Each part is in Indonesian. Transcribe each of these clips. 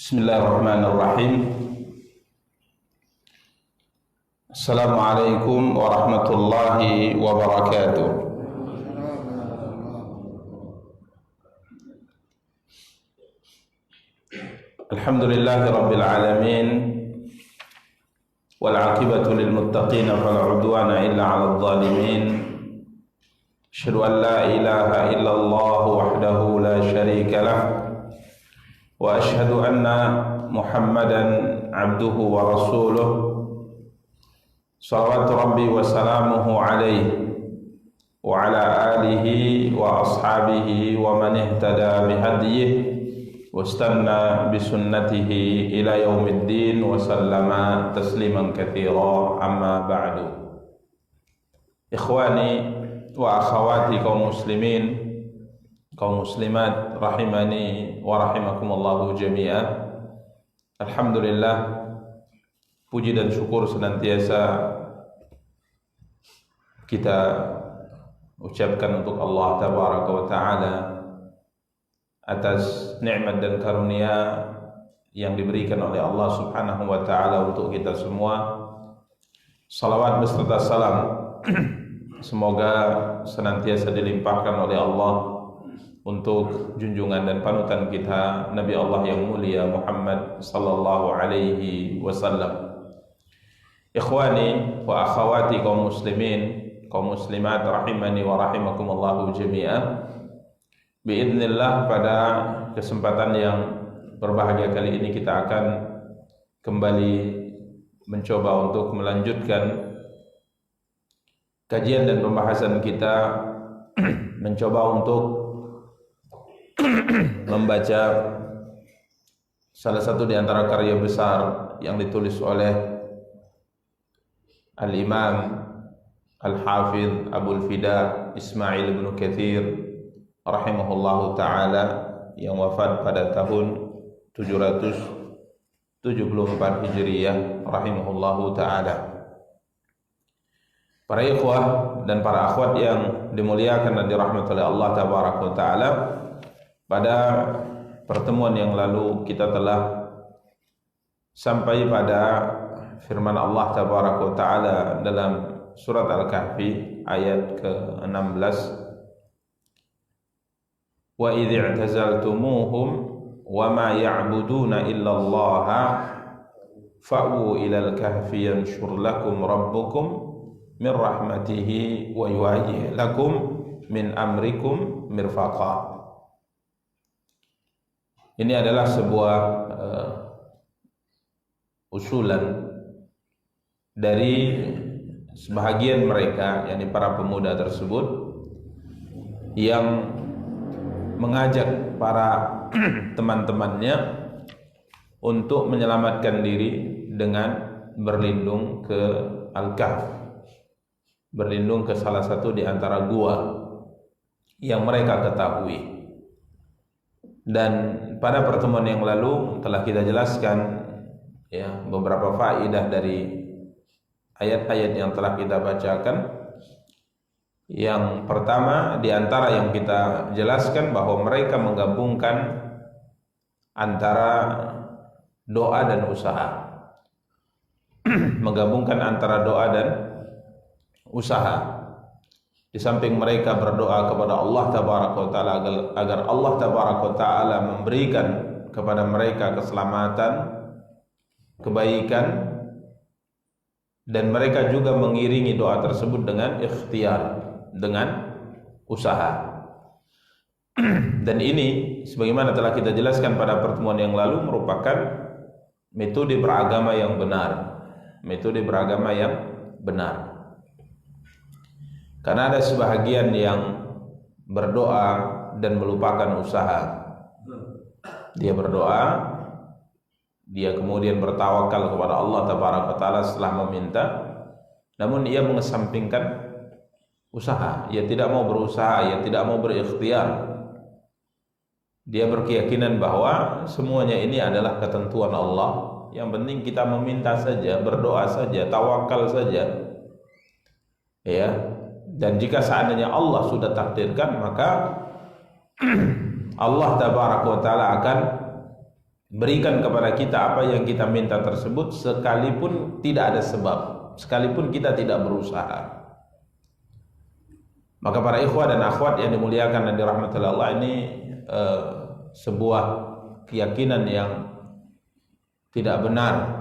Bismillahirrahmanirrahim. Assalamualaikum warahmatullahi wabarakatuh. Alhamdulillahi rabbil alamin. Wal aqibatu lil muttaqin fala udwana illa 'alal zalimin. Asyhadu an la ilaha illallah wahdahu la syarika lah. Wa ashhadu anna Muhammadan abduhu wa rasuluh. Salawatu rabbi wa salamuhu alaihi wa ala alihi wa ashabihi wa man ihtada bihadihi wa istanna bisunnatihi ila yaumiddin wa sallama tasliman katsira, amma ba'du. Ikhwani wa akhawati kaum muslimin, kaum muslimat, rahimani wa rahimakumullahu jami'an. Alhamdulillah, puji dan syukur senantiasa kita ucapkan untuk Allah tabaraka wa ta'ala atas nikmat dan karunia yang diberikan oleh Allah subhanahu wa ta'ala untuk kita semua. Salawat beserta salam semoga senantiasa dilimpahkan oleh Allah untuk junjungan dan panutan kita Nabi Allah yang mulia Muhammad sallallahu alaihi wasallam. Ikhwani wa akhawati kaum muslimin, kaum muslimat, rahimani wa rahimakumullahu jami'an. Biidznillah, pada kesempatan yang berbahagia kali ini kita akan kembali mencoba untuk melanjutkan kajian dan pembahasan kita, mencoba untuk membaca salah satu di antara karya besar yang ditulis oleh Al-Imam Al-Hafidh Abul Fida Ismail bin Katsir rahimahullahu ta'ala, yang wafat pada tahun 774 Hijriyah rahimahullahu ta'ala. Para ikhwah dan para akhwat yang dimuliakan dan dirahmati oleh Allah tabaraka wa ta'ala, pada pertemuan yang lalu kita telah sampai pada firman Allah tabaraka wa ta'ala dalam surat Al-Kahfi ayat ke-16, wa idh i'tazaltumuhum wa ma ya'buduna illa Allah fa'u ila al-kahfi yanshur lakum rabbukum min rahmatihi wa yuhayyi lakum min amrikum mirfaqa. Ini adalah sebuah usulan dari sebahagian mereka, yakni para pemuda tersebut, yang mengajak para teman-temannya untuk menyelamatkan diri dengan berlindung ke Al-Kahf, berlindung ke salah satu di antara gua yang mereka ketahui. Dan pada pertemuan yang lalu telah kita jelaskan ya beberapa faedah dari ayat-ayat yang telah kita bacakan. Yang pertama di antara yang kita jelaskan bahwa mereka menggabungkan antara doa dan usaha. Menggabungkan antara doa dan usaha. Di samping mereka berdoa kepada Allah Tabaraka wa Ta'ala agar Allah Tabaraka wa Ta'ala memberikan kepada mereka keselamatan, kebaikan, dan mereka juga mengiringi doa tersebut dengan ikhtiar, dengan usaha. Dan ini sebagaimana telah kita jelaskan pada pertemuan yang lalu merupakan metode beragama yang benar. Metode beragama yang benar. Karena ada sebahagian yang berdoa dan melupakan usaha. Dia berdoa, dia kemudian bertawakal kepada Allah Tabaraka Ta'ala setelah meminta, namun ia mengesampingkan usaha. Ia tidak mau berusaha, ia tidak mau berikhtiar. Dia berkeyakinan bahwa semuanya ini adalah ketentuan Allah. Yang penting kita meminta saja, berdoa saja, tawakal saja. Ya. Dan jika seandainya Allah sudah takdirkan, maka Allah Tabaraka wa Ta'ala akan berikan kepada kita apa yang kita minta tersebut, sekalipun tidak ada sebab, sekalipun kita tidak berusaha. Maka para ikhwah dan akhwat yang dimuliakan dan dirahmati Allah, ini sebuah keyakinan yang tidak benar.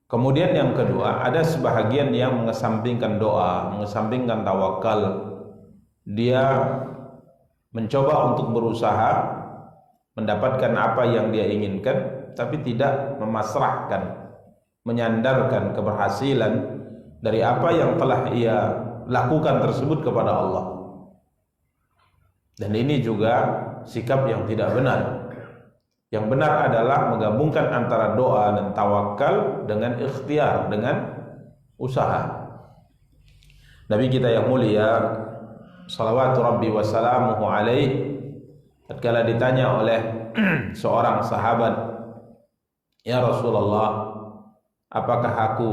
Kemudian yang kedua, ada sebahagian yang mengesampingkan doa, mengesampingkan tawakal. Dia mencoba untuk berusaha mendapatkan apa yang dia inginkan, tapi tidak memasrahkan, menyandarkan keberhasilan dari apa yang telah ia lakukan tersebut kepada Allah. Dan ini juga sikap yang tidak benar. Yang benar adalah menggabungkan antara doa dan tawakal dengan ikhtiar, dengan usaha. Nabi kita yang mulia salawatu rabbi wa salamuhu alaih, tatkala ditanya oleh seorang sahabat, "Ya Rasulullah, apakah aku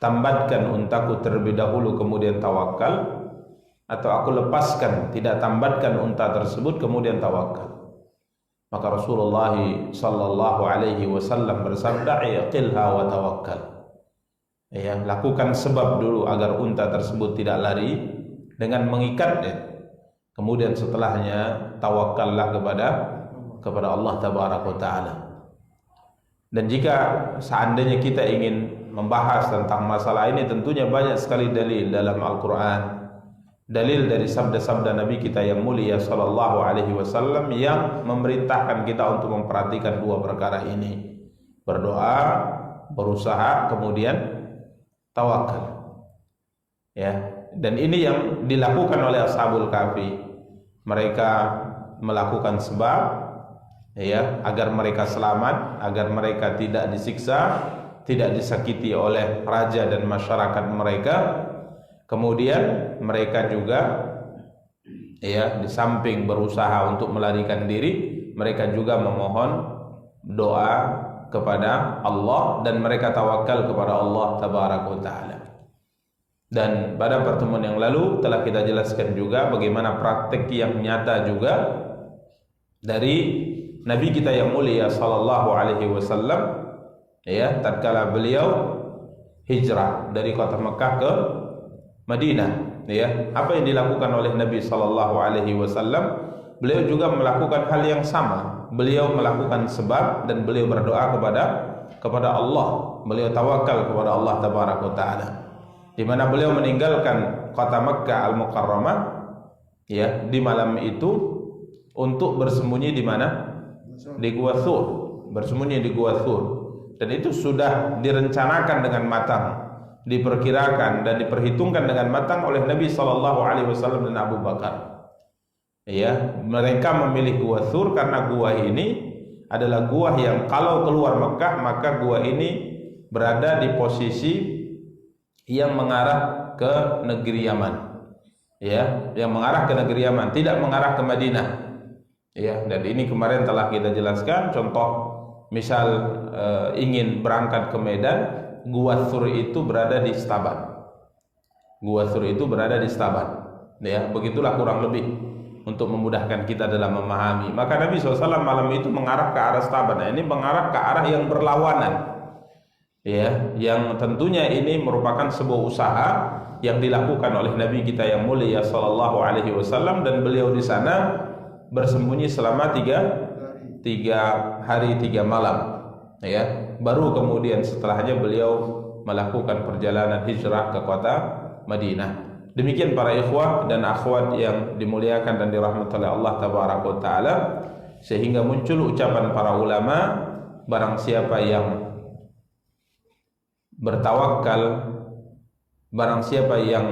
tambatkan untaku terlebih dahulu kemudian tawakal, atau aku lepaskan, tidak tambatkan unta tersebut kemudian tawakal?" Maka Rasulullah sallallahu alaihi wasallam bersabda, "Iqilha wa tawakkal." Ya, lakukan sebab dulu agar unta tersebut tidak lari dengan mengikatnya. Kemudian setelahnya tawakallah kepada Allah Tabaraka Ta'ala. Dan jika seandainya kita ingin membahas tentang masalah ini, tentunya banyak sekali dalil dalam Al-Quran, dalil dari sabda-sabda Nabi kita yang mulia sallallahu alaihi wasallam yang memerintahkan kita untuk memperhatikan dua perkara ini: berdoa, berusaha, kemudian tawakal. Ya, dan ini yang dilakukan oleh Ashabul Kahfi. Mereka melakukan sebab ya agar mereka selamat, agar mereka tidak disiksa, tidak disakiti oleh raja dan masyarakat mereka. Kemudian mereka juga ya di samping berusaha untuk melarikan diri, mereka juga memohon doa kepada Allah dan mereka tawakal kepada Allah Tabaraka Ta'ala. Dan pada pertemuan yang lalu telah kita jelaskan juga bagaimana praktek yang nyata juga dari Nabi kita yang mulia sallallahu alaihi wasallam ya tatkala beliau hijrah dari kota Mekah ke Madinah, ya. Apa yang dilakukan oleh Nabi sallallahu alaihi wasallam? Beliau juga melakukan hal yang sama. Beliau melakukan sebab dan beliau berdoa kepada Allah. Beliau tawakal kepada Allah Tabaraka Ta'ala. Di mana beliau meninggalkan kota Makkah Al-Mukarramah ya di malam itu untuk bersembunyi di mana? Di Gua Thur, bersembunyi di Gua Thur. Dan itu sudah direncanakan dengan matang, diperkirakan dan diperhitungkan dengan matang oleh Nabi sallallahu alaihi wasallam dan Abu Bakar. Ya, mereka memilih Gua Thur karena gua ini adalah gua yang kalau keluar Mekah maka gua ini berada di posisi yang mengarah ke negeri Yaman. Ya, yang mengarah ke negeri Yaman, tidak mengarah ke Madinah. Ya, dan ini kemarin telah kita jelaskan contoh misal ingin berangkat ke Medan, Gua Thur itu berada di Stabat. Gua Thur itu berada di Stabat. Ya, begitulah kurang lebih untuk memudahkan kita dalam memahami. Maka Nabi SAW malam itu mengarah ke arah Stabat. Nah, ini mengarah ke arah yang berlawanan. Ya, yang tentunya ini merupakan sebuah usaha yang dilakukan oleh Nabi kita yang mulia sallallahu alaihi wasallam, dan beliau di sana bersembunyi selama tiga hari 3 malam. Ya, baru kemudian setelahnya beliau melakukan perjalanan hijrah ke kota Madinah. Demikian para ikhwah dan akhwat yang dimuliakan dan dirahmati oleh Allah tabaraka wa taala, sehingga muncul ucapan para ulama, barang siapa yang bertawakal, barang siapa yang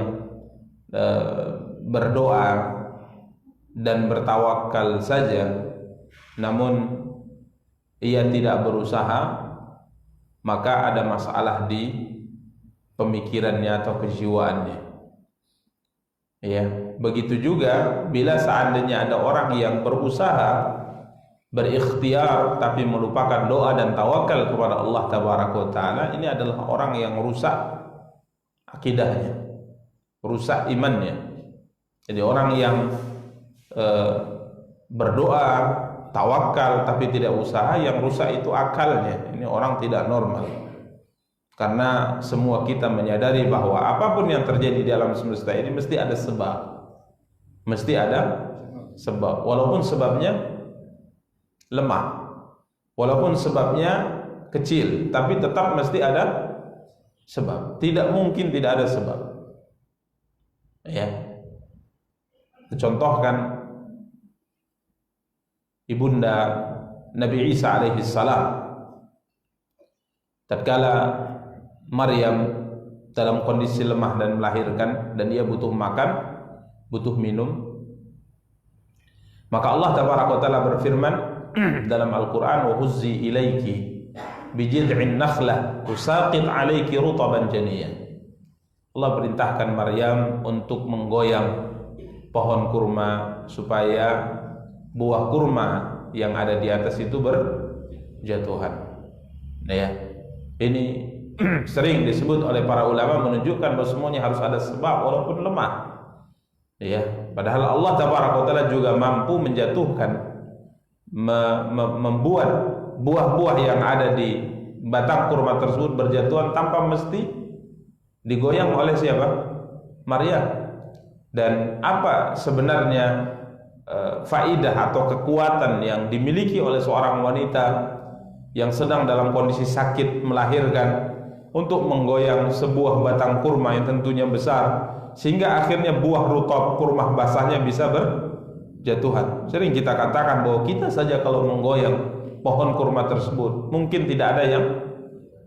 berdoa dan bertawakal saja namun ia tidak berusaha, maka ada masalah di pemikirannya atau kejiwaannya. Ya, begitu juga bila seandainya ada orang yang berusaha, berikhtiar tapi melupakan doa dan tawakal kepada Allah tabaraka wa taala, ini adalah orang yang rusak akidahnya, rusak imannya. Jadi orang yang berdoa, tawakal tapi tidak usaha, yang rusak itu akalnya. Ini orang tidak normal. Karena semua kita menyadari bahwa apapun yang terjadi di alam semesta ini mesti ada sebab. Mesti ada sebab. Walaupun sebabnya lemah, walaupun sebabnya kecil, tapi tetap mesti ada sebab. Tidak mungkin tidak ada sebab. Ya, contohkan ibunda Nabi Isa alaihi salam, tatkala Maryam dalam kondisi lemah dan melahirkan, dan dia butuh makan, butuh minum, maka Allah tabaraka wa taala berfirman dalam Al-Quran, wa huzzi ilaiki bijid'in nakhlah tusaqit alaiki rutaban janiyah. Allah perintahkan Maryam untuk menggoyang pohon kurma supaya buah kurma yang ada di atas itu berjatuhan. Nah, ya, ini sering disebut oleh para ulama menunjukkan bahwa semuanya harus ada sebab walaupun lemah. Ya, padahal Allah tabaraka wa taala juga mampu menjatuhkan, membuat buah-buah yang ada di batang kurma tersebut berjatuhan tanpa mesti digoyang oleh siapa? Maryam. Dan apa sebenarnya faidah atau kekuatan yang dimiliki oleh seorang wanita yang sedang dalam kondisi sakit melahirkan untuk menggoyang sebuah batang kurma yang tentunya besar, sehingga akhirnya buah rutab kurma basahnya bisa berjatuhan. Sering kita katakan bahwa kita saja kalau menggoyang pohon kurma tersebut mungkin tidak ada yang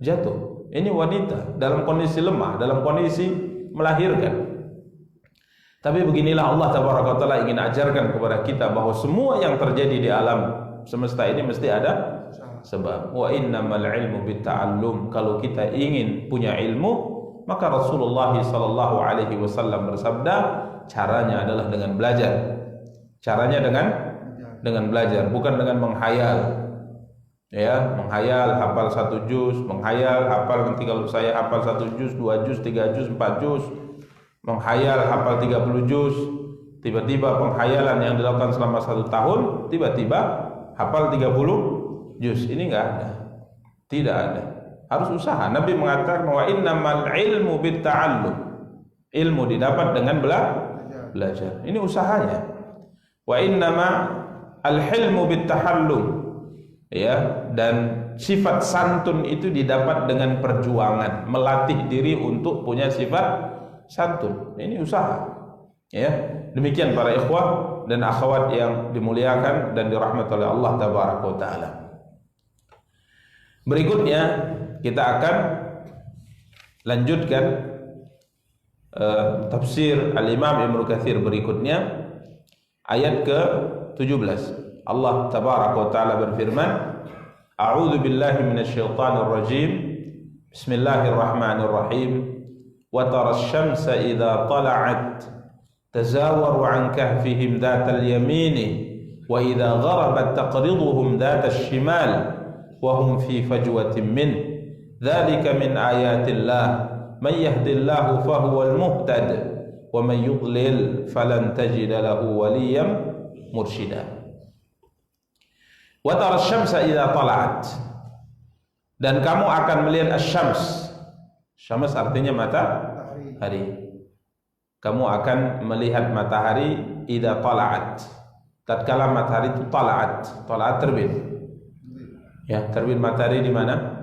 jatuh. Ini wanita dalam kondisi lemah, dalam kondisi melahirkan. Tapi beginilah Allah tabaraka wa taala ingin ajarkan kepada kita bahwa semua yang terjadi di alam semesta ini mesti ada sebab. Wa innamal ilmu bitta'allum. Kalau kita ingin punya ilmu, maka Rasulullah sallallahu alaihi wasallam bersabda, caranya adalah dengan belajar. Caranya dengan belajar, bukan dengan menghayal. Ya, menghayal hafal 1 juz, menghayal hafal nanti kalau saya hafal 1 juz, 2 juz, 3 juz, 4 juz, menghayal hafal 30 juz, tiba-tiba penghayalan yang dilakukan selama 1 tahun, tiba-tiba hafal 30 juz. Ini enggak ada. Tidak ada. Harus usaha. Nabi mengatakan wa innamal ilmu bitta'allum. Ilmu didapat dengan belajar. Ini usahanya. Wa innama al-hilmu bittahallum. Ya, dan sifat santun itu didapat dengan perjuangan, melatih diri untuk punya sifat santun. Ini usaha. Ya, demikian para ikhwah dan akhwat yang dimuliakan dan dirahmati oleh Allah tabaraka wa taala. Berikutnya kita akan lanjutkan tafsir Al-Imam Ibnu Katsir berikutnya, ayat ke-17. Allah tabaraka wa taala berfirman, A'udzu billahi minasyaitonir rajim. Bismillahirrahmanirrahim. Wa taras syamsa idza tala'at tazawaru an kahfihim dhatal yamini wa idza gharabat taqriduhum dhat asy-shimal wa hum fi fajwatin min dzalika min ayatillah man yahdillahu fahuwal muhtad wa man yudlil falan tajida lahu waliyyan mursyida. Wa tara asy-syamsa idza tala'at, dan kamu akan melihat asy-syams. Syams artinya matahari. Kamu akan melihat matahari idza tala'at, tatkala matahari itu tala'at. Tala'at terbit. Ya, terbit matahari di mana?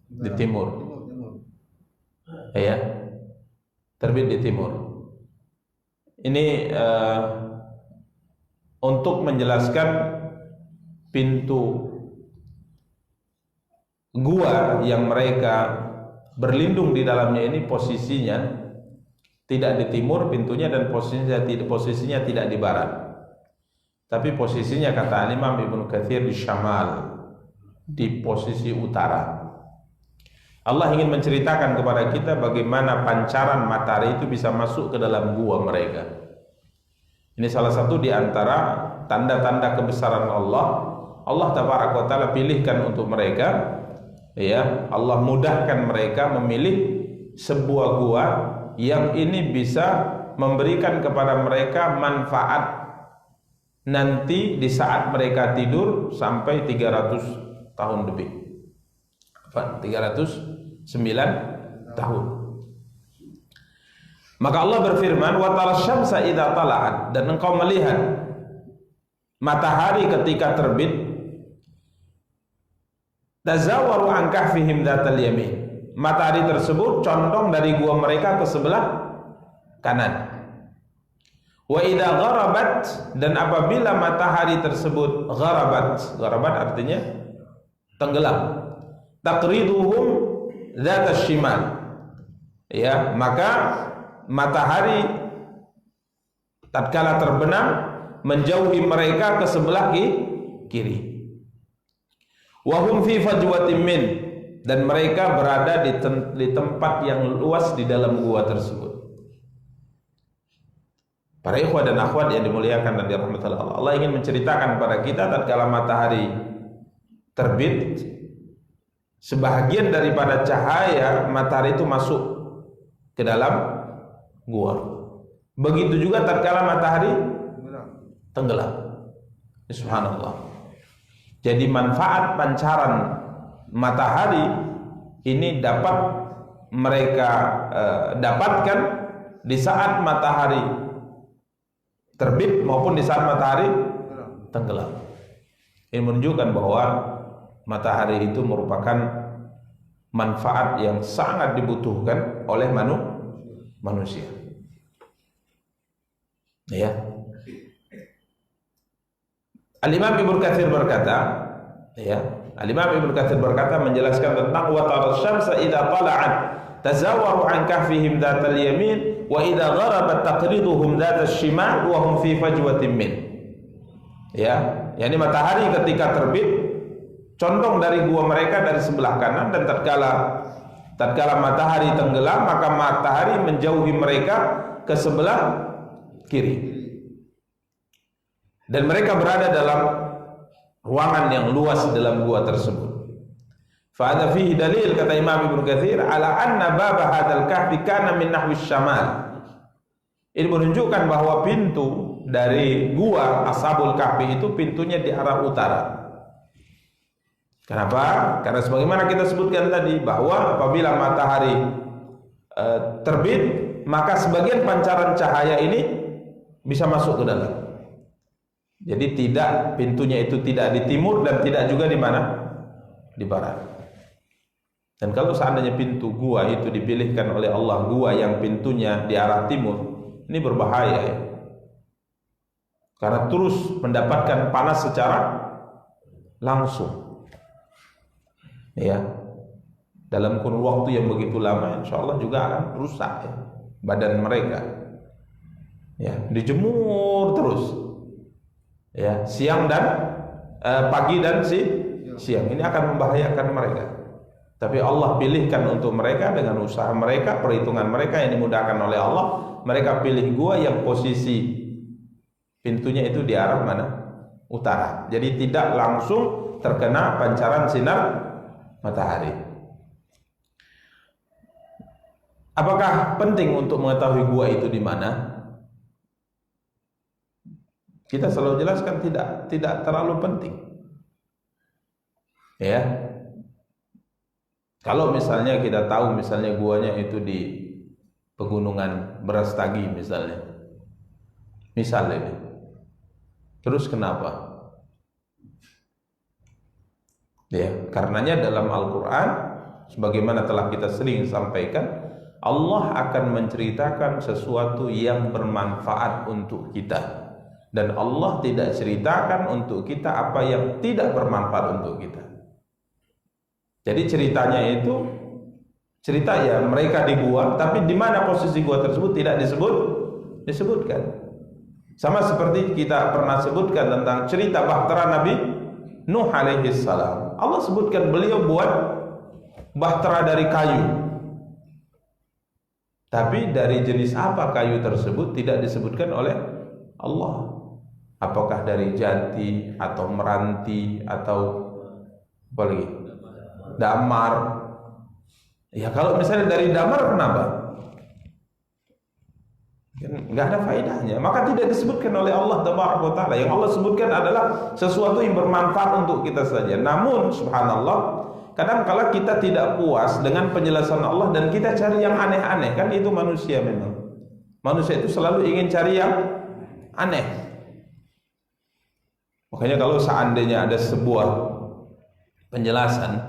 Di timur. Ya. Terbit di timur. Ini untuk menjelaskan pintu gua yang mereka berlindung di dalamnya ini posisinya tidak di timur pintunya, dan posisinya tidak di barat, tapi posisinya kata Imam Ibnu Katsir di Syamal, di posisi utara. Allah ingin menceritakan kepada kita bagaimana pancaran matahari itu bisa masuk ke dalam gua mereka. Ini salah satu di antara tanda-tanda kebesaran Allah. Allah Tabaraka wa Ta'ala pilihkan untuk mereka, ya, Allah mudahkan mereka memilih sebuah gua yang ini bisa memberikan kepada mereka manfaat nanti di saat mereka tidur sampai 300 tahun lebih. 309 tahun. Maka Allah berfirman, wa tarasy-syamsa idza tala'at, dan engkau melihat matahari ketika terbit, tazawaru an kahfihim dzatal yamin, matahari tersebut condong dari gua mereka ke sebelah kanan. Wa idza gharabat, dan apabila matahari tersebut gharabat artinya tenggelam, taqriduhum dzatas shimal, ya, maka matahari tatkala terbenam menjauhi mereka ke sebelah kiri. Wa hum fi fajwatin min, dan mereka berada di tempat yang luas di dalam gua tersebut. Para ikhwah dan akhwat yang dimuliakan dan dirahmati Allah, Allah ingin menceritakan kepada kita tatkala matahari terbit, sebahagian daripada cahaya matahari itu masuk ke dalam gua. Begitu juga tatkala matahari tenggelam. Subhanallah. Jadi manfaat pancaran matahari ini dapat mereka dapatkan di saat matahari terbit maupun di saat matahari tenggelam. Ini menunjukkan bahwa matahari itu merupakan manfaat yang sangat dibutuhkan oleh manusia. Ya. Al-Imam Ibnu Katsir berkata, ya, Al-Imam Ibnu Katsir berkata menjelaskan tentang wa tarasy-syamsa idza tala'at tazawaru an kahfihim dzatal yamin wa idza gharabat taqriduhum dzatas shimal wa hum fi fajwatin min. Ya, yakni matahari ketika terbit condong dari gua mereka dari sebelah kanan, dan tatkala matahari tenggelam maka matahari menjauhi mereka ke sebelah kiri. Dan mereka berada dalam ruangan yang luas dalam gua tersebut. Fa hadza fihi dalil, kata Imam Ibnu Katsir, ala anna bab hadzal kahfi kana min nahwi syamal. Ini menunjukkan bahwa pintu dari gua Ashabul Kahfi itu pintunya di arah utara. Kenapa? Karena sebagaimana kita sebutkan tadi bahwa apabila matahari terbit, maka sebagian pancaran cahaya ini bisa masuk ke dalam. Jadi pintunya itu tidak di timur dan tidak juga di mana? Di barat. Dan kalau seandainya pintu gua itu dipilihkan oleh Allah, gua yang pintunya di arah timur, ini berbahaya, ya. Karena terus mendapatkan panas secara langsung. Ya. Dalam kurun waktu yang begitu lama, insya Allah juga akan rusak, ya, badan mereka. Ya, dijemur terus. Ya, siang dan pagi dan siang, ini akan membahayakan mereka. Tapi Allah pilihkan untuk mereka dengan usaha mereka, perhitungan mereka yang dimudahkan oleh Allah. Mereka pilih gua yang posisi pintunya itu di arah mana? utara. Jadi tidak langsung terkena pancaran sinar matahari. Apakah penting untuk mengetahui gua itu di mana? Kita selalu jelaskan tidak terlalu penting. Ya. Kalau misalnya kita tahu misalnya guanya itu di pegunungan Brastagi misalnya. Misalnya ini. Terus kenapa? Ya, karenanya dalam Al-Qur'an sebagaimana telah kita sering sampaikan, Allah akan menceritakan sesuatu yang bermanfaat untuk kita. Dan Allah tidak ceritakan untuk kita apa yang tidak bermanfaat untuk kita. Jadi ceritanya itu cerita ya mereka di gua, tapi di mana posisi gua tersebut tidak disebutkan. Sama seperti kita pernah sebutkan tentang cerita bahtera Nabi Nuh alaihi salam. Allah sebutkan beliau buat bahtera dari kayu. Tapi dari jenis apa kayu tersebut tidak disebutkan oleh Allah. Apakah dari jati atau meranti atau apa lagi? Damar. Ya kalau misalnya dari damar kenapa? Enggak ada faedahnya. Maka tidak disebutkan oleh Allah Taala. Yang Allah sebutkan adalah sesuatu yang bermanfaat untuk kita saja. Namun subhanallah, kadang-kala kita tidak puas dengan penjelasan Allah dan kita cari yang aneh-aneh. Kan itu manusia memang. Manusia itu selalu ingin cari yang aneh. Makanya kalau seandainya ada sebuah penjelasan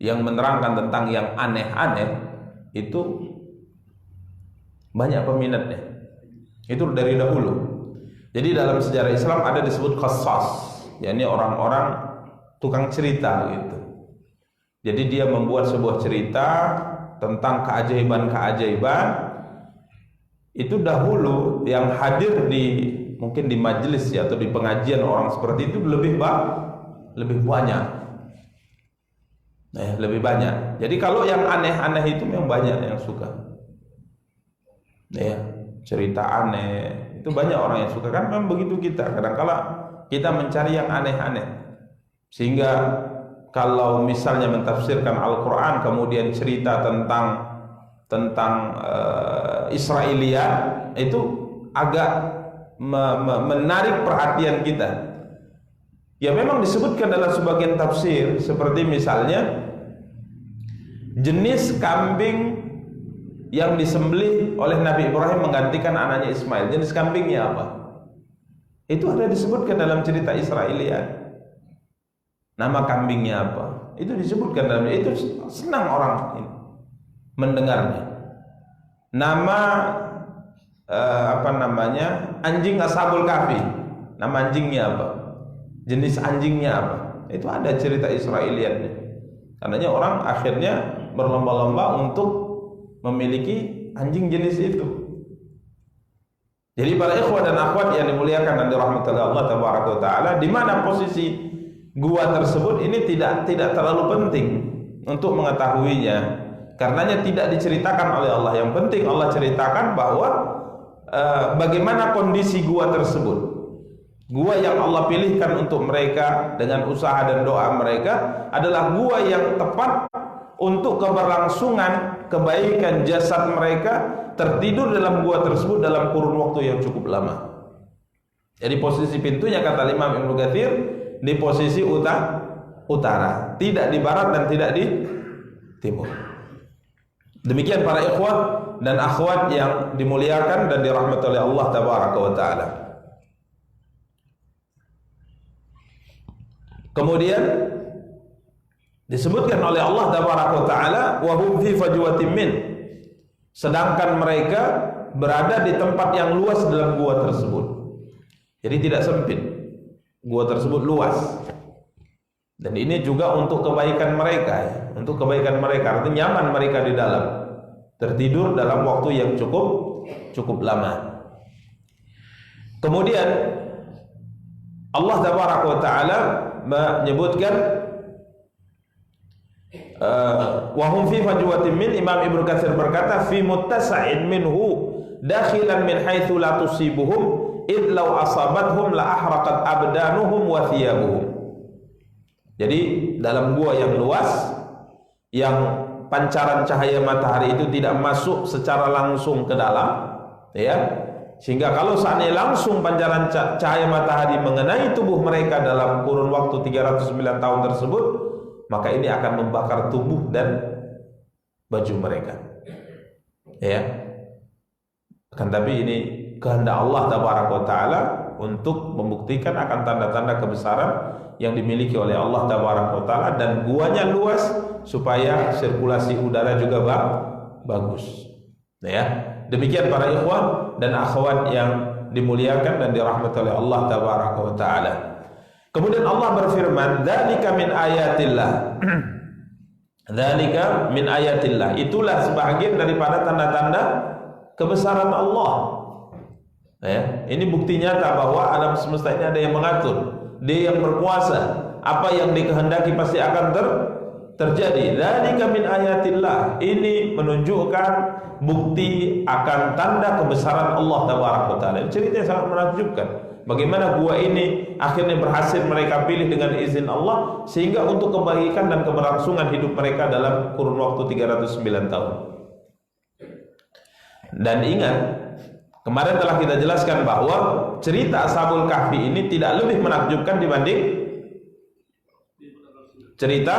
yang menerangkan tentang yang aneh-aneh, itu banyak peminatnya. Itu dari dahulu. Jadi dalam sejarah Islam ada disebut qassas, yakni orang-orang tukang cerita gitu. Jadi dia membuat sebuah cerita tentang keajaiban-keajaiban. Itu dahulu yang hadir di mungkin di majelis ya, atau di pengajian orang seperti itu lebih banyak. Lebih banyak. Jadi kalau yang aneh-aneh itu memang banyak yang suka. Ya, cerita aneh itu banyak orang yang suka, kan memang begitu kita. Kadang-kala kita mencari yang aneh-aneh. Sehingga kalau misalnya mentafsirkan Al-Qur'an kemudian cerita tentang Israiliyat itu agak menarik perhatian kita. Ya memang disebutkan dalam sebagian tafsir, seperti misalnya jenis kambing yang disembelih oleh Nabi Ibrahim menggantikan anaknya Ismail. Jenis kambingnya apa? Itu ada disebutkan dalam cerita Israiliyat. Nama kambingnya apa? Itu disebutkan dalam itu, senang orang ini mendengarnya. Nama anjing Ashabul Kahfi, nama anjingnya apa, jenis anjingnya apa, itu ada cerita Israiliyatnya. Karenanya orang akhirnya berlomba-lomba untuk memiliki anjing jenis itu. Jadi para ikhwah dan akhwat yang dimuliakan dan dirahmati Allah Taala, di mana posisi gua tersebut ini tidak terlalu penting untuk mengetahuinya, karenanya tidak diceritakan oleh Allah. Yang penting Allah ceritakan bahwa bagaimana kondisi gua tersebut. Gua yang Allah pilihkan untuk mereka dengan usaha dan doa mereka adalah gua yang tepat untuk keberlangsungan kebaikan jasad mereka tertidur dalam gua tersebut dalam kurun waktu yang cukup lama. Jadi posisi pintunya kata Imam Ibnu Katsir di posisi utara, tidak di barat dan tidak di timur. Demikian para ikhwah dan akhwat yang dimuliakan dan dirahmati oleh Allah Tabaraka wa Ta'ala. Kemudian disebutkan oleh Allah Tabaraka wa Ta'ala, wa hum fi fajwatin min, sedangkan mereka berada di tempat yang luas dalam gua tersebut. Jadi tidak sempit, gua tersebut luas. Dan ini juga untuk kebaikan mereka ya. Untuk kebaikan mereka, artinya nyaman mereka di dalam, tertidur dalam waktu yang cukup lama. Kemudian Allah Tabaraka wa Ta'ala menyebutkan wa hum fi fajwatin min, Imam Ibnu Katsir berkata fi muttasa'in minhu dakhilan min haitsu la tusibuhum id law asabathum la ahraqat abdanuhum wa thiyabuhum. Jadi dalam gua yang luas, yang pancaran cahaya matahari itu tidak masuk secara langsung ke dalam, ya, sehingga kalau seandainya langsung pancaran cahaya matahari mengenai tubuh mereka dalam kurun waktu 309 tahun tersebut, maka ini akan membakar tubuh dan baju mereka, ya. Akan tapi ini kehendak Allah Taala untuk membuktikan akan tanda-tanda kebesaran yang dimiliki oleh Allah Taala, dan guanya luas supaya sirkulasi udara juga bagus, ya. Demikian para ikhwan dan akhwat yang dimuliakan dan dirahmati oleh Allah Taala. Kemudian Allah berfirman, dzalika min ayatillah. Dzalika min ayatillah, itulah sebahagian daripada tanda-tanda kebesaran Allah. Ya, ini bukti nyata bahwa alam semesta ini ada yang mengatur, Dia yang berkuasa. Apa yang dikehendaki pasti akan terjadi. Dzalika min ayatillah, ini menunjukkan bukti akan tanda kebesaran Allah Taala. Ceritanya sangat menakjubkan. Bagaimana gua ini akhirnya berhasil mereka pilih dengan izin Allah, sehingga untuk kebaikan dan keberlangsungan hidup mereka dalam kurun waktu 309 tahun. Dan ingat, kemarin telah kita jelaskan bahwa cerita Ashabul Kahfi ini tidak lebih menakjubkan dibanding cerita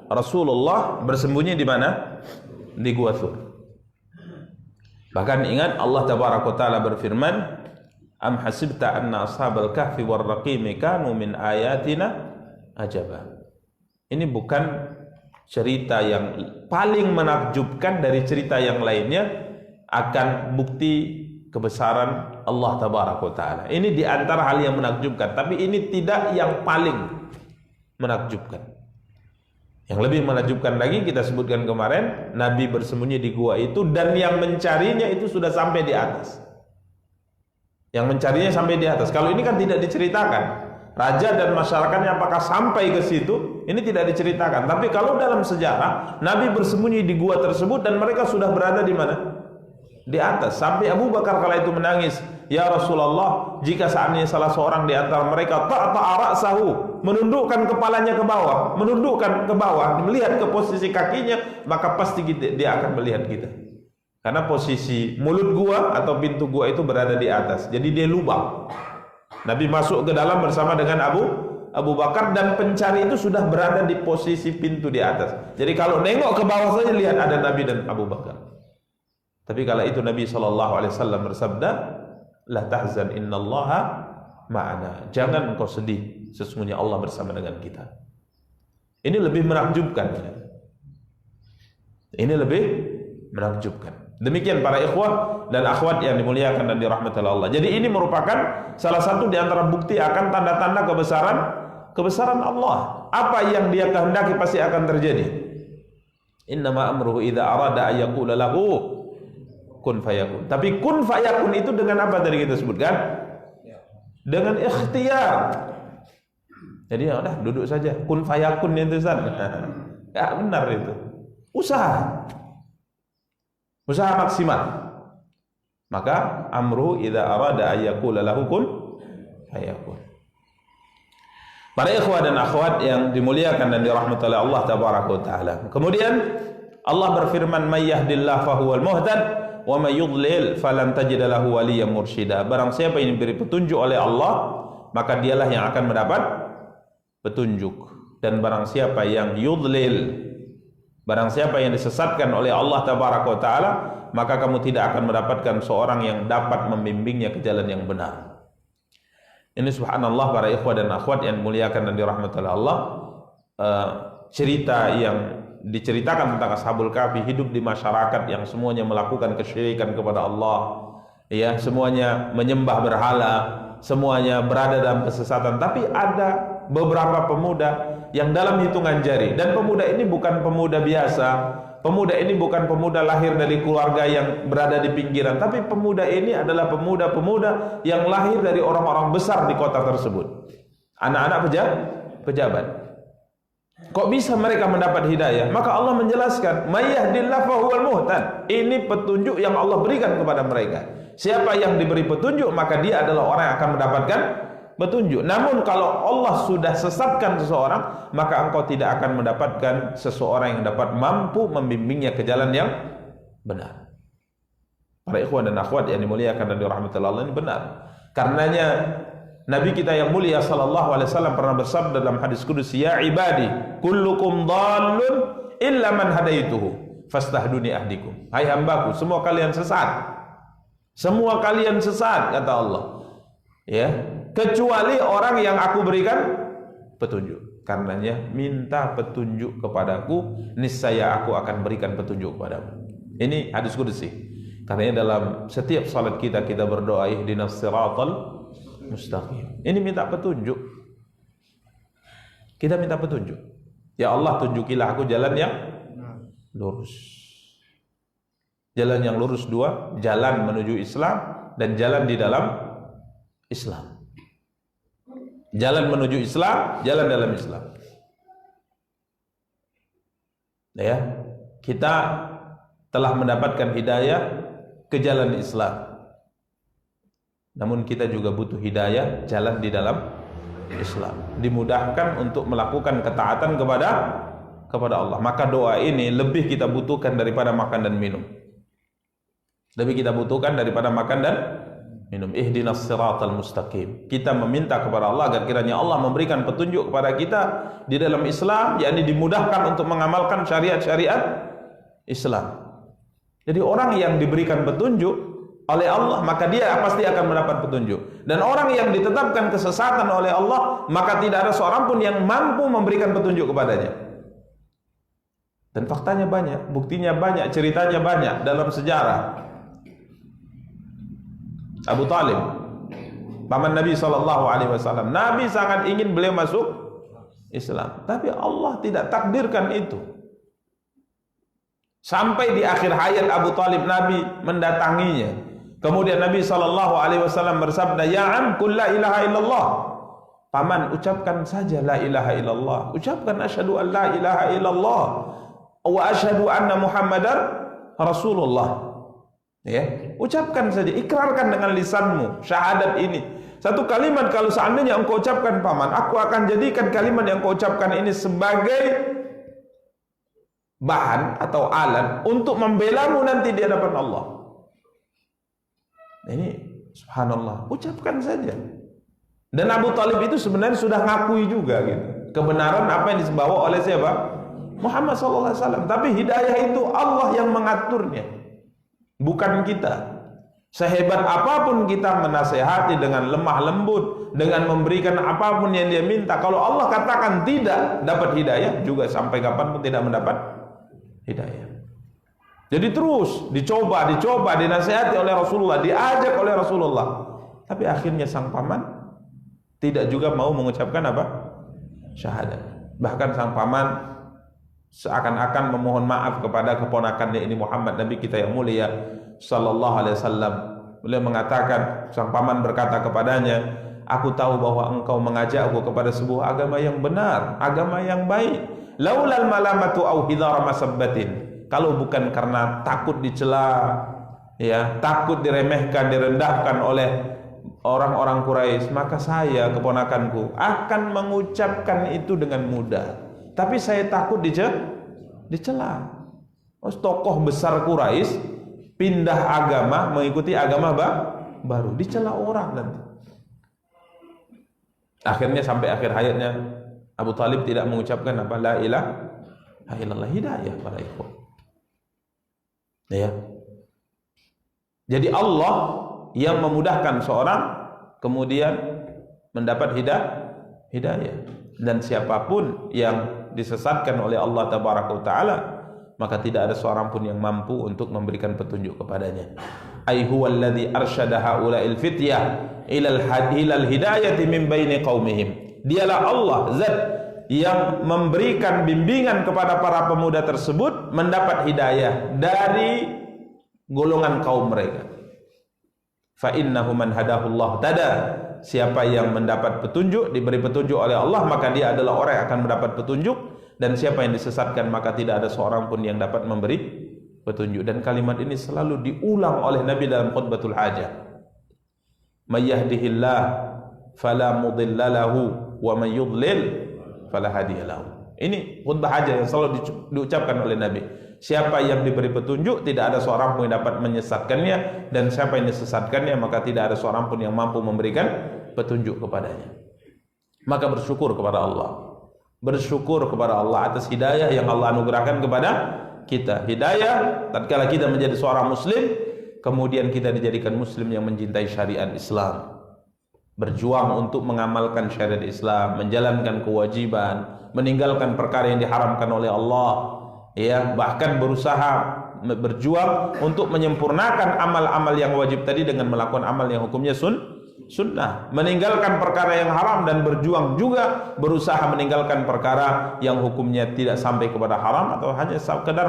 Rasulullah bersembunyi di mana? Di Gua Thur. Bahkan ingat Allah Taala berfirman, am hasibta anna ashabal kahfi war raqimi kanu min ayatina ajaba. Ini bukan cerita yang paling menakjubkan dari cerita yang lainnya akan bukti kebesaran Allah Taala. Ini di antara hal yang menakjubkan, tapi ini tidak yang paling menakjubkan. Yang lebih menakjubkan lagi kita sebutkan kemarin, Nabi bersembunyi di gua itu dan yang mencarinya itu sudah sampai di atas. Yang mencarinya sampai di atas. Kalau ini kan tidak diceritakan, raja dan masyarakatnya apakah sampai ke situ, ini tidak diceritakan. Tapi kalau dalam sejarah, Nabi bersembunyi di gua tersebut dan mereka sudah berada di mana? Di atas. Sampai Abu Bakar kala itu menangis, ya Rasulullah, jika seandainya salah seorang di antara mereka ra'sahu, menundukkan kepalanya ke bawah, melihat ke posisi kakinya, maka pasti dia akan melihat kita. Karena posisi mulut gua atau pintu gua itu berada di atas. Jadi dia lubang. Nabi masuk ke dalam bersama dengan Abu Bakar, dan pencari itu sudah berada di posisi pintu di atas. Jadi kalau nengok ke bawah saja lihat ada Nabi dan Abu Bakar. Tapi kala itu Nabi SAW bersabda, la tahzan innallaha ma'ana. Jangan engkau sedih, sesungguhnya Allah bersama dengan kita. Ini lebih menakjubkan. Ini lebih menakjubkan. Demikian para ikhwah dan akhwat yang dimuliakan dan dirahmati Allah. Jadi ini merupakan salah satu di antara bukti akan tanda-tanda kebesaran Allah. Apa yang Dia kehendaki pasti akan terjadi. Innama amruhu idza arada ay yaqula lahu kun fayakun. Tapi kun fayakun itu dengan apa tadi kita sebutkan? Dengan ikhtiar. Jadi ya udah duduk saja. Kun fayakun itu Ustaz. Ya benar itu. Usaha maksimal. Maka amru idza arada ayyakula lahu kun fayakun. Para ikhwah dan akhwat yang dimuliakan dan dirahmati oleh Allah Taala. Kemudian Allah berfirman, may yahdillahu fahuwal muhtad wa may yudlil falan tajid lahu waliyyan mursyida. Barang siapa yang diberi petunjuk oleh Allah, maka dialah yang akan mendapat petunjuk. Dan barang siapa yang yudlil, barang siapa yang disesatkan oleh Allah Taala, maka kamu tidak akan mendapatkan seorang yang dapat membimbingnya ke jalan yang benar. Ini subhanallah para ikhwah dan akhwat yang dimuliakan dan dirahmati oleh Allah. Cerita yang diceritakan tentang Ashabul Kahfi, hidup di masyarakat yang semuanya melakukan kesyirikan kepada Allah, ya, semuanya menyembah berhala, semuanya berada dalam kesesatan. Tapi ada beberapa pemuda yang dalam hitungan jari, dan pemuda ini bukan pemuda biasa. Pemuda ini bukan pemuda lahir dari keluarga yang berada di pinggiran, tapi pemuda ini adalah pemuda-pemuda yang lahir dari orang-orang besar di kota tersebut, anak-anak pejabat. Kok bisa mereka mendapat hidayah? Maka Allah menjelaskan, may yahdillahu fahuwal muhtad. Ini petunjuk yang Allah berikan kepada mereka. Siapa yang diberi petunjuk, maka dia adalah orang yang akan mendapatkan petunjuk. Namun kalau Allah sudah sesatkan seseorang, maka engkau tidak akan mendapatkan seseorang yang dapat mampu membimbingnya ke jalan yang benar. Para ikhwan dan akhwat yang dimuliakan dan dirahmati Allah, ini benar. Karenanya Nabi kita yang mulia sallallahu alaihi wasallam pernah bersabda dalam hadis qudsi, ya ibadi kullukum dhallun illa man hadaituhu fastahduni ahdikum. Hai hambaku, semua kalian sesat. Semua kalian sesat, kata Allah. Ya, kecuali orang yang aku berikan petunjuk. Karenanya minta petunjuk kepadaku, niscaya aku akan berikan petunjuk kepadamu. Ini hadis qudsi. Karena dalam setiap salat kita berdoa ihdinas siratal mustaqim. Ini minta petunjuk. Kita minta petunjuk. Ya Allah, tunjukilah aku jalan yang lurus. Jalan yang lurus dua, jalan menuju Islam dan jalan di dalam Islam. Jalan menuju Islam, jalan dalam Islam. Ya, kita telah mendapatkan hidayah ke jalan Islam. Namun kita juga butuh hidayah jalan di dalam Islam. Dimudahkan untuk melakukan ketaatan kepada Allah. Maka doa ini lebih kita butuhkan daripada makan dan minum. Lebih kita butuhkan daripada makan dan minum. Ihdinas siratal mustaqim. Kita meminta kepada Allah agar kiranya Allah memberikan petunjuk kepada kita di dalam Islam, yakni dimudahkan untuk mengamalkan syariat-syariat Islam. Jadi orang yang diberikan petunjuk oleh Allah, maka dia pasti akan mendapat petunjuk. Dan orang yang ditetapkan kesesatan oleh Allah, maka tidak ada seorang pun yang mampu memberikan petunjuk kepadanya. Dan faktanya banyak, buktinya banyak, ceritanya banyak dalam sejarah. Abu Talib, paman Nabi SAW. Nabi sangat ingin beliau masuk Islam, tapi Allah tidak takdirkan itu. Sampai di akhir hayat Abu Talib, Nabi mendatanginya. Kemudian Nabi SAW bersabda, ya am, qul la ilaha illallah. Paman, ucapkan saja la ilaha illallah. Ucapkan asyhadu an la ilaha illallah wa asyhadu anna Muhammadar Rasulullah. Ya, ucapkan saja, ikrarkan dengan lisanmu syahadat ini. Satu kalimat kalau seandainya engkau ucapkan, paman, aku akan jadikan kalimat yang engkau ucapkan ini sebagai bahan atau alat untuk membelamu nanti di hadapan Allah. Ini subhanallah, ucapkan saja. Dan Abu Talib itu sebenarnya sudah ngakui juga gitu kebenaran apa yang dibawa oleh siapa? Muhammad SAW. Tapi hidayah itu Allah yang mengaturnya, bukan kita. Sehebat apapun kita menasehati dengan lemah lembut, dengan memberikan apapun yang dia minta, kalau Allah katakan tidak dapat hidayah, juga sampai kapanpun tidak mendapat hidayah. Jadi terus dicoba, dinasehati oleh Rasulullah, diajak oleh Rasulullah. Tapi akhirnya sang paman tidak juga mau mengucapkan apa? Syahadat. Bahkan sang paman seakan-akan memohon maaf kepada keponakannya ini Muhammad, Nabi kita yang mulia sallallahu alaihi wasallam. Beliau mengatakan, sang paman berkata kepadanya, aku tahu bahwa engkau mengajak aku kepada sebuah agama yang benar, agama yang baik. Laulal malamatu au hidhar masabbatin. Kalau bukan karena takut dicela, ya, takut diremehkan, direndahkan oleh orang-orang Quraisy, maka saya, keponakanku, akan mengucapkan itu dengan mudah. Tapi saya takut dicela. Tokoh besar Quraisy pindah agama, mengikuti agama baru, dicela orang nanti. Akhirnya sampai akhir hayatnya Abu Talib tidak mengucapkan apa? La ilaha illallah. Hidayah para ikhwan. Ya. Jadi Allah yang memudahkan seorang kemudian mendapat hidayah. Dan siapapun yang disesatkan oleh Allah Tabaraka Ta'ala, maka tidak ada seorang pun yang mampu untuk memberikan petunjuk kepadanya. Ai huwallazi arsyada haula'il fityah ilal hidayati min baini qaumihim. Dialah Allah zat yang memberikan bimbingan kepada para pemuda tersebut mendapat hidayah dari golongan kaum mereka. Fa innahu man hadahullah tada. Siapa yang mendapat petunjuk, diberi petunjuk oleh Allah, maka dia adalah orang yang akan mendapat petunjuk. Dan siapa yang disesatkan, maka tidak ada seorang pun yang dapat memberi petunjuk. Dan kalimat ini selalu diulang oleh Nabi dalam khutbatul hajah. May yahdihillah fala mudilla lahu wa may yudlil fala hadiya lahu. Ini khutbah hajah yang selalu diucapkan oleh Nabi. Siapa yang diberi petunjuk, tidak ada seorang pun yang dapat menyesatkannya, dan siapa yang disesatkannya, maka tidak ada seorang pun yang mampu memberikan petunjuk kepadanya. Maka bersyukur kepada Allah. Bersyukur kepada Allah atas hidayah yang Allah anugerahkan kepada kita. Hidayah tatkala kita menjadi seorang muslim, kemudian kita dijadikan muslim yang mencintai syariat Islam, berjuang untuk mengamalkan syariat Islam, menjalankan kewajiban, meninggalkan perkara yang diharamkan oleh Allah, ya, bahkan berusaha berjuang untuk menyempurnakan amal-amal yang wajib tadi dengan melakukan amal yang hukumnya sunnah, meninggalkan perkara yang haram, dan berjuang juga berusaha meninggalkan perkara yang hukumnya tidak sampai kepada haram atau hanya sekedar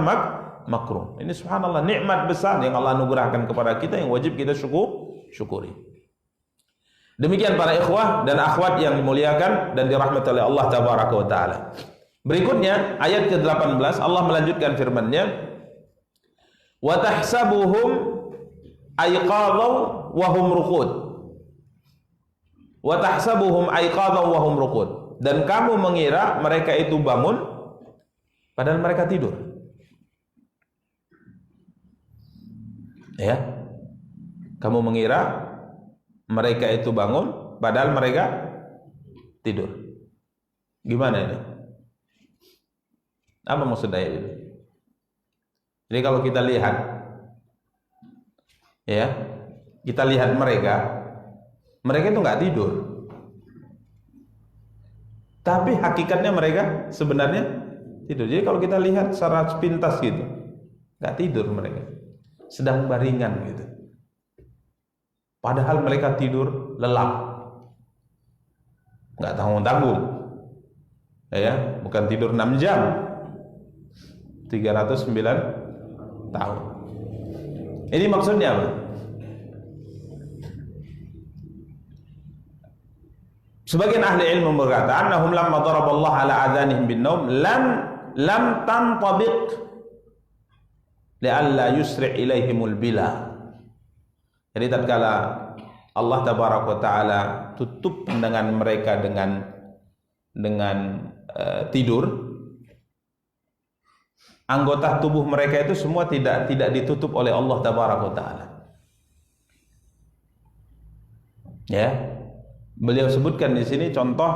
makruh. Ini subhanallah nikmat besar yang Allah anugerahkan kepada kita yang wajib kita syukuri. Demikian para ikhwah dan akhwat yang dimuliakan dan dirahmati oleh Allah tabaraka wa taala. Berikutnya ayat ke-18 Allah melanjutkan firman-Nya, wa tahsabuhum ayqadhaw wa hum ruqud. Wa tahsabuhum ayqadhaw wa hum ruqud. Dan kamu mengira mereka itu bangun padahal mereka tidur. Ya. Kamu mengira mereka itu bangun padahal mereka tidur. Gimana ini? Apa maksud ayat itu? Jadi kalau kita lihat, ya, kita lihat mereka itu nggak tidur, tapi hakikatnya mereka sebenarnya tidur. Jadi kalau kita lihat secara sepintas gitu, nggak tidur mereka, sedang baringan gitu. Padahal mereka tidur lelap, nggak tanggung-tanggung, ya, bukan tidur 6 jam, 309 tahun. Ini maksudnya apa? Sebagian ahli ilmu berkata, annahum lamma daraballahu ala adhanihim bin naum lam tantabiq li'alla yusri' ilaihimul bila. Jadi tatkala Allah tabaraka wa taala tutup pandangan mereka dengan tidur, anggota tubuh mereka itu semua tidak ditutup oleh Allah tabaraka wa taala. Ya. Beliau sebutkan di sini contoh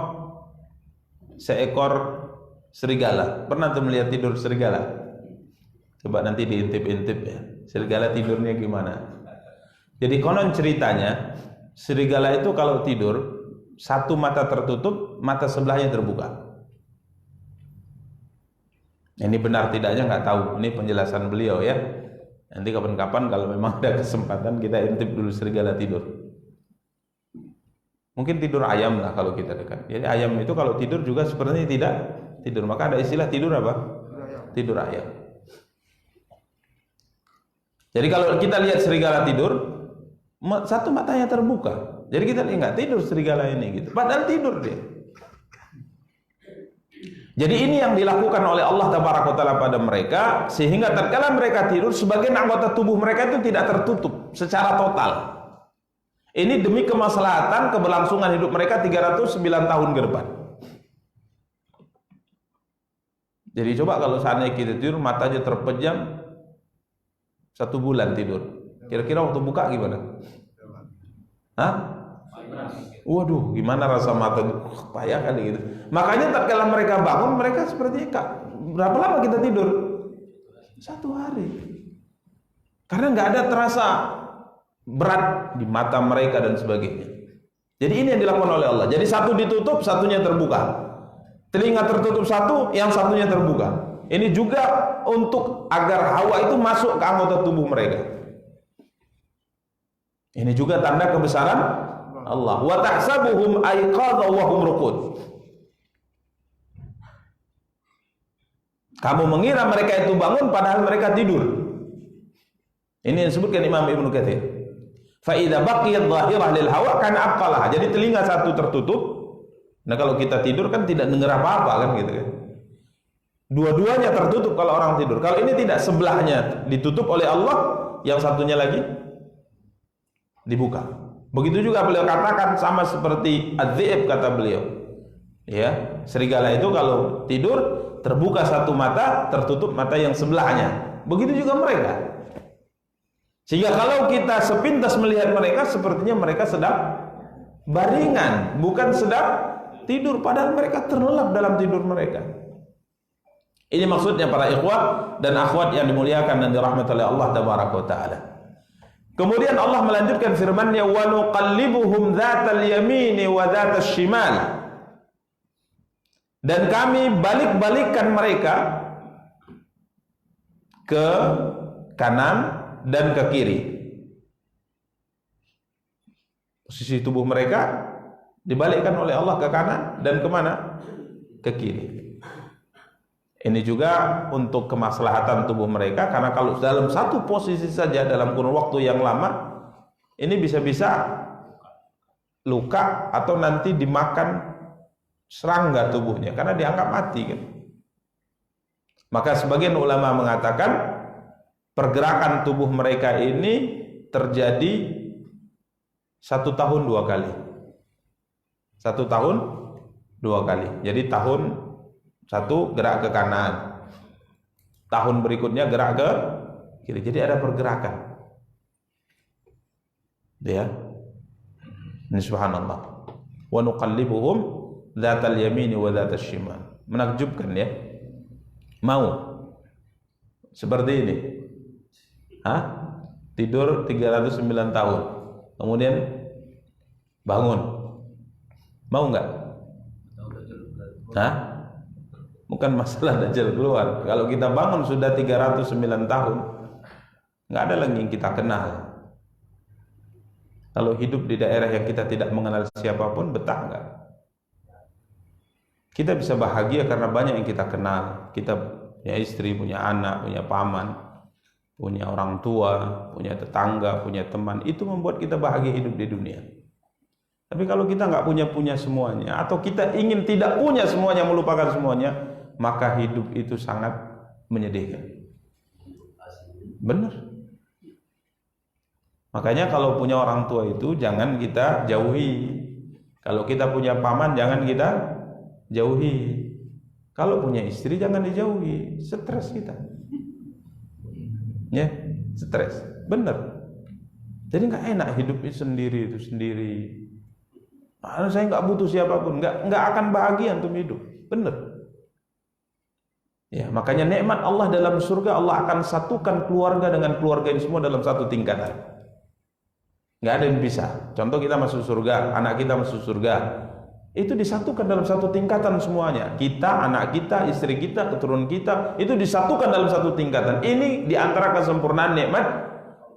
seekor serigala. Pernah tuh melihat tidur serigala? Coba nanti diintip-intip ya. Serigala tidurnya gimana? Jadi konon ceritanya serigala itu kalau tidur satu mata tertutup, mata sebelahnya terbuka. Ini benar tidaknya nggak tahu. Ini penjelasan beliau ya. Nanti kapan-kapan kalau memang ada kesempatan kita intip dulu serigala tidur. Mungkin tidur ayam lah kalau kita dekat. Jadi ayam itu kalau tidur juga sepertinya tidak tidur. Maka ada istilah tidur apa? Tidur ayam. Jadi kalau kita lihat serigala tidur, satu matanya terbuka. Jadi kita lihat nggak tidur serigala ini gitu. Padahal tidur dia. Jadi ini yang dilakukan oleh Allah tabaraka taala pada mereka, sehingga tatkala mereka tidur, sebagian anggota tubuh mereka itu tidak tertutup secara total. Ini demi kemaslahatan keberlangsungan hidup mereka 309 tahun ke depan. Jadi coba kalau seandainya kita tidur matanya terpejam 1 bulan tidur, kira-kira waktu buka gimana? Hah? Waduh, gimana rasa mata itu? Payah kali gitu. Makanya tatkala mereka bangun, mereka sepertinya berapa lama kita tidur? 1 hari. Karena nggak ada terasa berat di mata mereka dan sebagainya. Jadi ini yang dilakukan oleh Allah. Jadi satu ditutup, satunya terbuka. Telinga tertutup satu, yang satunya terbuka. Ini juga untuk agar hawa itu masuk ke anggota tubuh mereka. Ini juga tanda kebesaran Allah. Wa tahsabuhum ayqadha wa hum ruqud. Kamu mengira mereka itu bangun padahal mereka tidur. Ini yang disebutkan Imam Ibnu Katsir. Fa idza baqiyat dhahirah lil hawa kan aqalah. Jadi telinga satu tertutup. Nah kalau kita tidur kan tidak dengar apa-apa kan gitu kan. Dua-duanya tertutup kalau orang tidur. Kalau ini tidak, sebelahnya ditutup oleh Allah, yang satunya lagi dibuka. Begitu juga beliau katakan, sama seperti adz-dzib kata beliau. Ya, serigala itu kalau tidur terbuka satu mata, tertutup mata yang sebelahnya. Begitu juga mereka. Sehingga kalau kita sepintas melihat mereka, sepertinya mereka sedang baringan, bukan sedang tidur, padahal mereka terlelap dalam tidur mereka. Ini maksudnya para ikhwah dan akhwat yang dimuliakan dan dirahmati oleh Allah tabaraka wa taala. Kemudian Allah melanjutkan firman-Nya, wa nuqallibuhum dzatal yamini wa dzatas shimal. Dan kami balik-balikkan mereka ke kanan dan ke kiri. Posisi tubuh mereka dibalikkan oleh Allah ke kanan dan kemana? Ke kiri. Ini juga untuk kemaslahatan tubuh mereka, karena kalau dalam satu posisi saja dalam kurun waktu yang lama, ini bisa-bisa luka atau nanti dimakan serangga tubuhnya, karena dianggap mati kan. Maka sebagian ulama mengatakan pergerakan tubuh mereka ini terjadi 1 tahun 2 kali. 1 tahun 2 kali. Jadi tahun 1 gerak ke kanan, tahun berikutnya gerak ke kiri. Jadi ada pergerakan. Ya. Ini subhanallah. Wa nuqallibuhum dzatal yamini wa dzatas shimal. Menakjubkan ya. Mau seperti ini. Tidur 309 tahun. Kemudian bangun. Mau enggak? Bukan masalah dajjal keluar. Kalau kita bangun sudah 309 tahun, enggak ada lagi yang kita kenal. Kalau hidup di daerah yang kita tidak mengenal siapapun, betah enggak? Kita bisa bahagia karena banyak yang kita kenal. Kita punya istri, punya anak, punya paman, punya orang tua, punya tetangga, punya teman. Itu membuat kita bahagia hidup di dunia. Tapi kalau kita nggak punya semuanya, atau kita ingin tidak punya semuanya, melupakan semuanya, maka hidup itu sangat menyedihkan. Benar. Makanya kalau punya orang tua itu jangan kita jauhi. Kalau kita punya paman jangan kita jauhi. Kalau punya istri jangan dijauhi. Stres kita. Ya, stres. Benar. Jadi nggak enak hidup sendiri itu sendiri. Saya nggak butuh siapapun, nggak akan bahagia untuk hidup. Benar. Ya, makanya nikmat Allah dalam surga, Allah akan satukan keluarga dengan keluarga ini semua dalam satu tingkatan. Nggak ada yang bisa. Contoh kita masuk surga, anak kita masuk surga, itu disatukan dalam satu tingkatan semuanya. Kita, anak kita, istri kita, keturunan kita, itu disatukan dalam satu tingkatan. Ini diantara kesempurnaan nikmat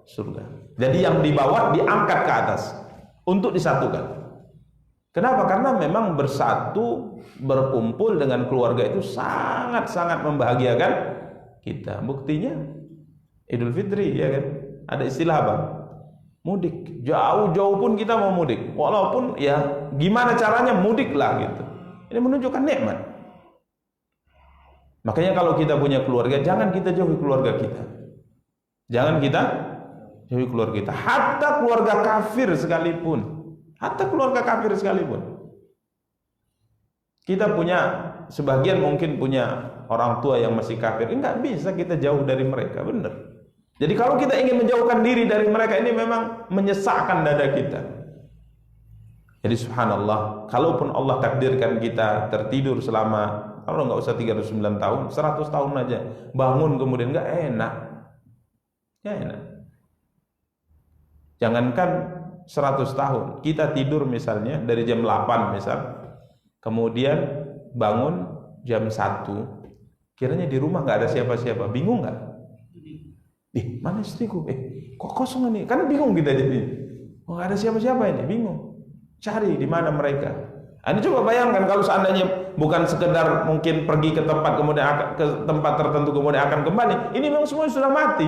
surga. Jadi yang di bawah diangkat ke atas untuk disatukan. Kenapa? Karena memang bersatu, berkumpul dengan keluarga itu sangat-sangat membahagiakan kita. Buktinya Idul Fitri, ya kan? Ada istilah apa? Mudik. Jauh-jauh pun kita mau mudik. Walaupun ya gimana caranya mudik lah gitu. Ini menunjukkan nikmat. Makanya kalau kita punya keluarga, jangan kita jauhi keluarga kita. Jangan kita jauhi keluarga kita. Hatta keluarga kafir sekalipun. Hatta keluarga kafir sekalipun. Kita punya, sebagian mungkin punya orang tua yang masih kafir, enggak bisa kita jauh dari mereka, benar. Jadi kalau kita ingin menjauhkan diri dari mereka, ini memang menyesakkan dada kita. Jadi subhanallah, kalaupun Allah takdirkan kita tertidur selama, kalau enggak usah 39 tahun, 100 tahun aja, bangun kemudian enggak enak. Ya enak. Jangankan 100 tahun, kita tidur misalnya dari jam 8 misal, kemudian bangun jam 1, kiranya di rumah nggak ada siapa-siapa, bingung nggak? Mana istriku? Kok kosong ini? Kan bingung kita jadi. Oh, nggak ada siapa-siapa ini, bingung. Cari di mana mereka. Ini coba bayangkan kalau seandainya bukan sekedar mungkin pergi ke tempat kemudian ke tempat tertentu kemudian akan kembali, ini memang semua sudah mati.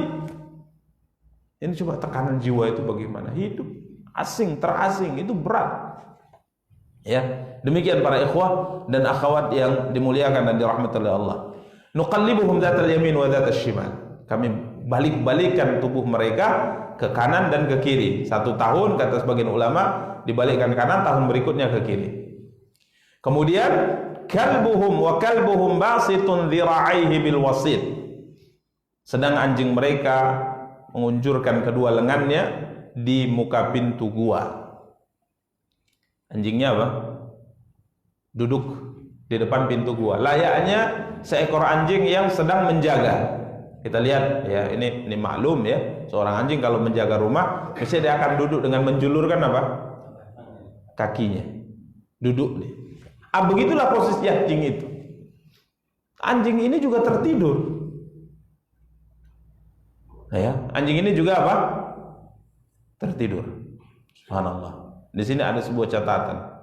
Ini coba tekanan jiwa itu bagaimana? Hidup asing, terasing, itu berat. Ya, demikian para ikhwah dan akhwat yang dimuliakan dan dirahmati oleh Allah. Nuqallibuhum dzatal yamin wa dzatal shimal. Kami balik-balikkan tubuh mereka ke kanan dan ke kiri. 1 tahun kata sebagian ulama dibalikkan kanan, tahun berikutnya ke kiri. Kemudian kalbuhum wa kalbuhum basitun dhira'aihi bil wasit. Sedang anjing mereka mengunjurkan kedua lengannya di muka pintu gua. Anjingnya apa? Duduk di depan pintu gua. Layaknya seekor anjing yang sedang menjaga. Kita lihat ya, ini maklum ya, seorang anjing kalau menjaga rumah mesti dia akan duduk dengan menjulurkan apa? Kakinya. Duduk nih. Begitulah posisi anjing itu. Anjing ini juga tertidur. Nah, ya, anjing ini juga apa? Tertidur. Subhanallah. Di sini ada sebuah catatan.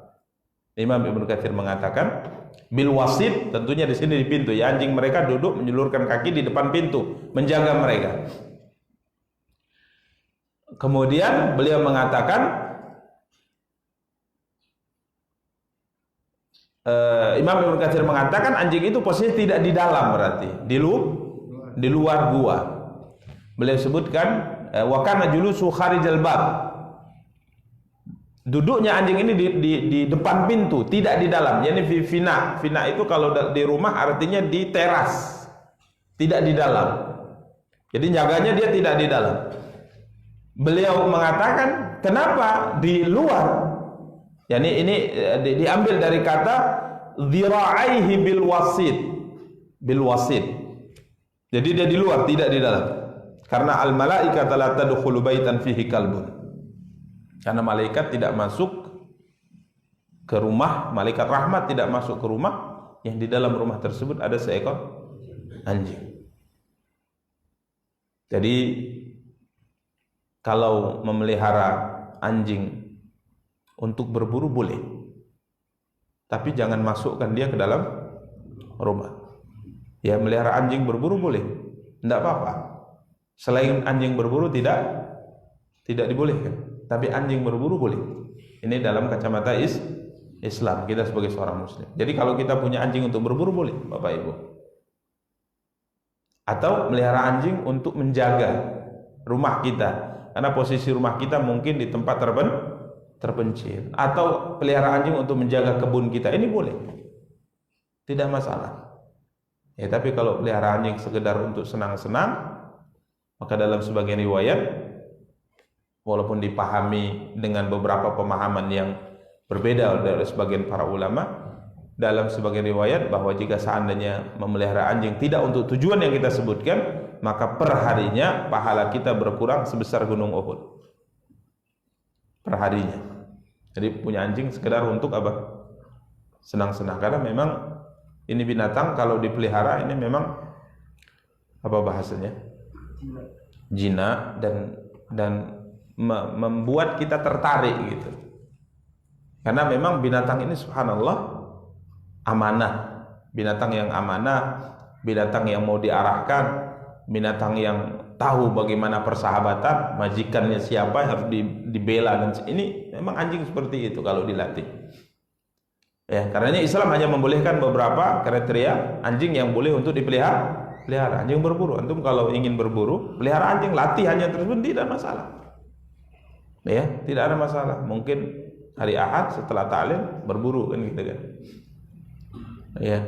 Imam Ibnu Katsir mengatakan bil wasit, tentunya di sini di pintu ya, anjing mereka duduk menjulurkan kaki di depan pintu menjaga mereka. Kemudian beliau mengatakan Imam Ibnu Katsir mengatakan anjing itu posisinya tidak di dalam, berarti di luar gua. Beliau sebutkan wa kana julusu kharijal bab. Duduknya anjing ini di depan pintu, tidak di dalam. Yani fina itu kalau di rumah artinya di teras, tidak di dalam. Jadi jaganya dia tidak di dalam. Beliau mengatakan kenapa di luar? Yani ini diambil dari kata dhira'aihi bil wasit. Jadi dia di luar, tidak di dalam. Karena al malaikata la tadkhulu baitan fihi kalbun. Karena malaikat tidak masuk ke rumah, malaikat rahmat tidak masuk ke rumah yang di dalam rumah tersebut ada seekor anjing. Jadi kalau memelihara anjing untuk berburu boleh, tapi jangan masukkan dia ke dalam rumah. Ya, melihara anjing berburu boleh, tidak apa-apa. Selain anjing berburu tidak dibolehkan. Tapi anjing berburu boleh. Ini dalam kacamata Islam, kita sebagai seorang muslim. Jadi kalau kita punya anjing untuk berburu boleh, Bapak Ibu. Atau melihara anjing untuk menjaga rumah kita, karena posisi rumah kita mungkin di tempat terpencil. Atau pelihara anjing untuk menjaga kebun kita, ini boleh, tidak masalah. Ya, tapi kalau pelihara anjing sekedar untuk senang-senang, maka dalam sebagian riwayat, walaupun dipahami dengan beberapa pemahaman yang berbeda dari sebagian para ulama, dalam sebagian riwayat bahwa jika seandainya memelihara anjing tidak untuk tujuan yang kita sebutkan, maka perharinya pahala kita berkurang sebesar gunung Uhud. Perharinya. Jadi punya anjing sekedar untuk apa? Senang-senang. Karena memang ini binatang kalau dipelihara ini memang apa bahasanya? Jina dan membuat kita tertarik gitu. Karena memang binatang ini subhanallah amanah, binatang yang amanah, binatang yang mau diarahkan, binatang yang tahu bagaimana persahabatan, majikannya siapa harus dibela, dan ini memang anjing seperti itu kalau dilatih. Ya, karenanya Islam hanya membolehkan beberapa kriteria anjing yang boleh untuk dipelihara. Anjing berburu, antum kalau ingin berburu, pelihara anjing, latihannya tersebut tidak masalah. Ya, tidak ada masalah. Mungkin hari Ahad setelah ta'lim berburu kan gitu kan. Ya.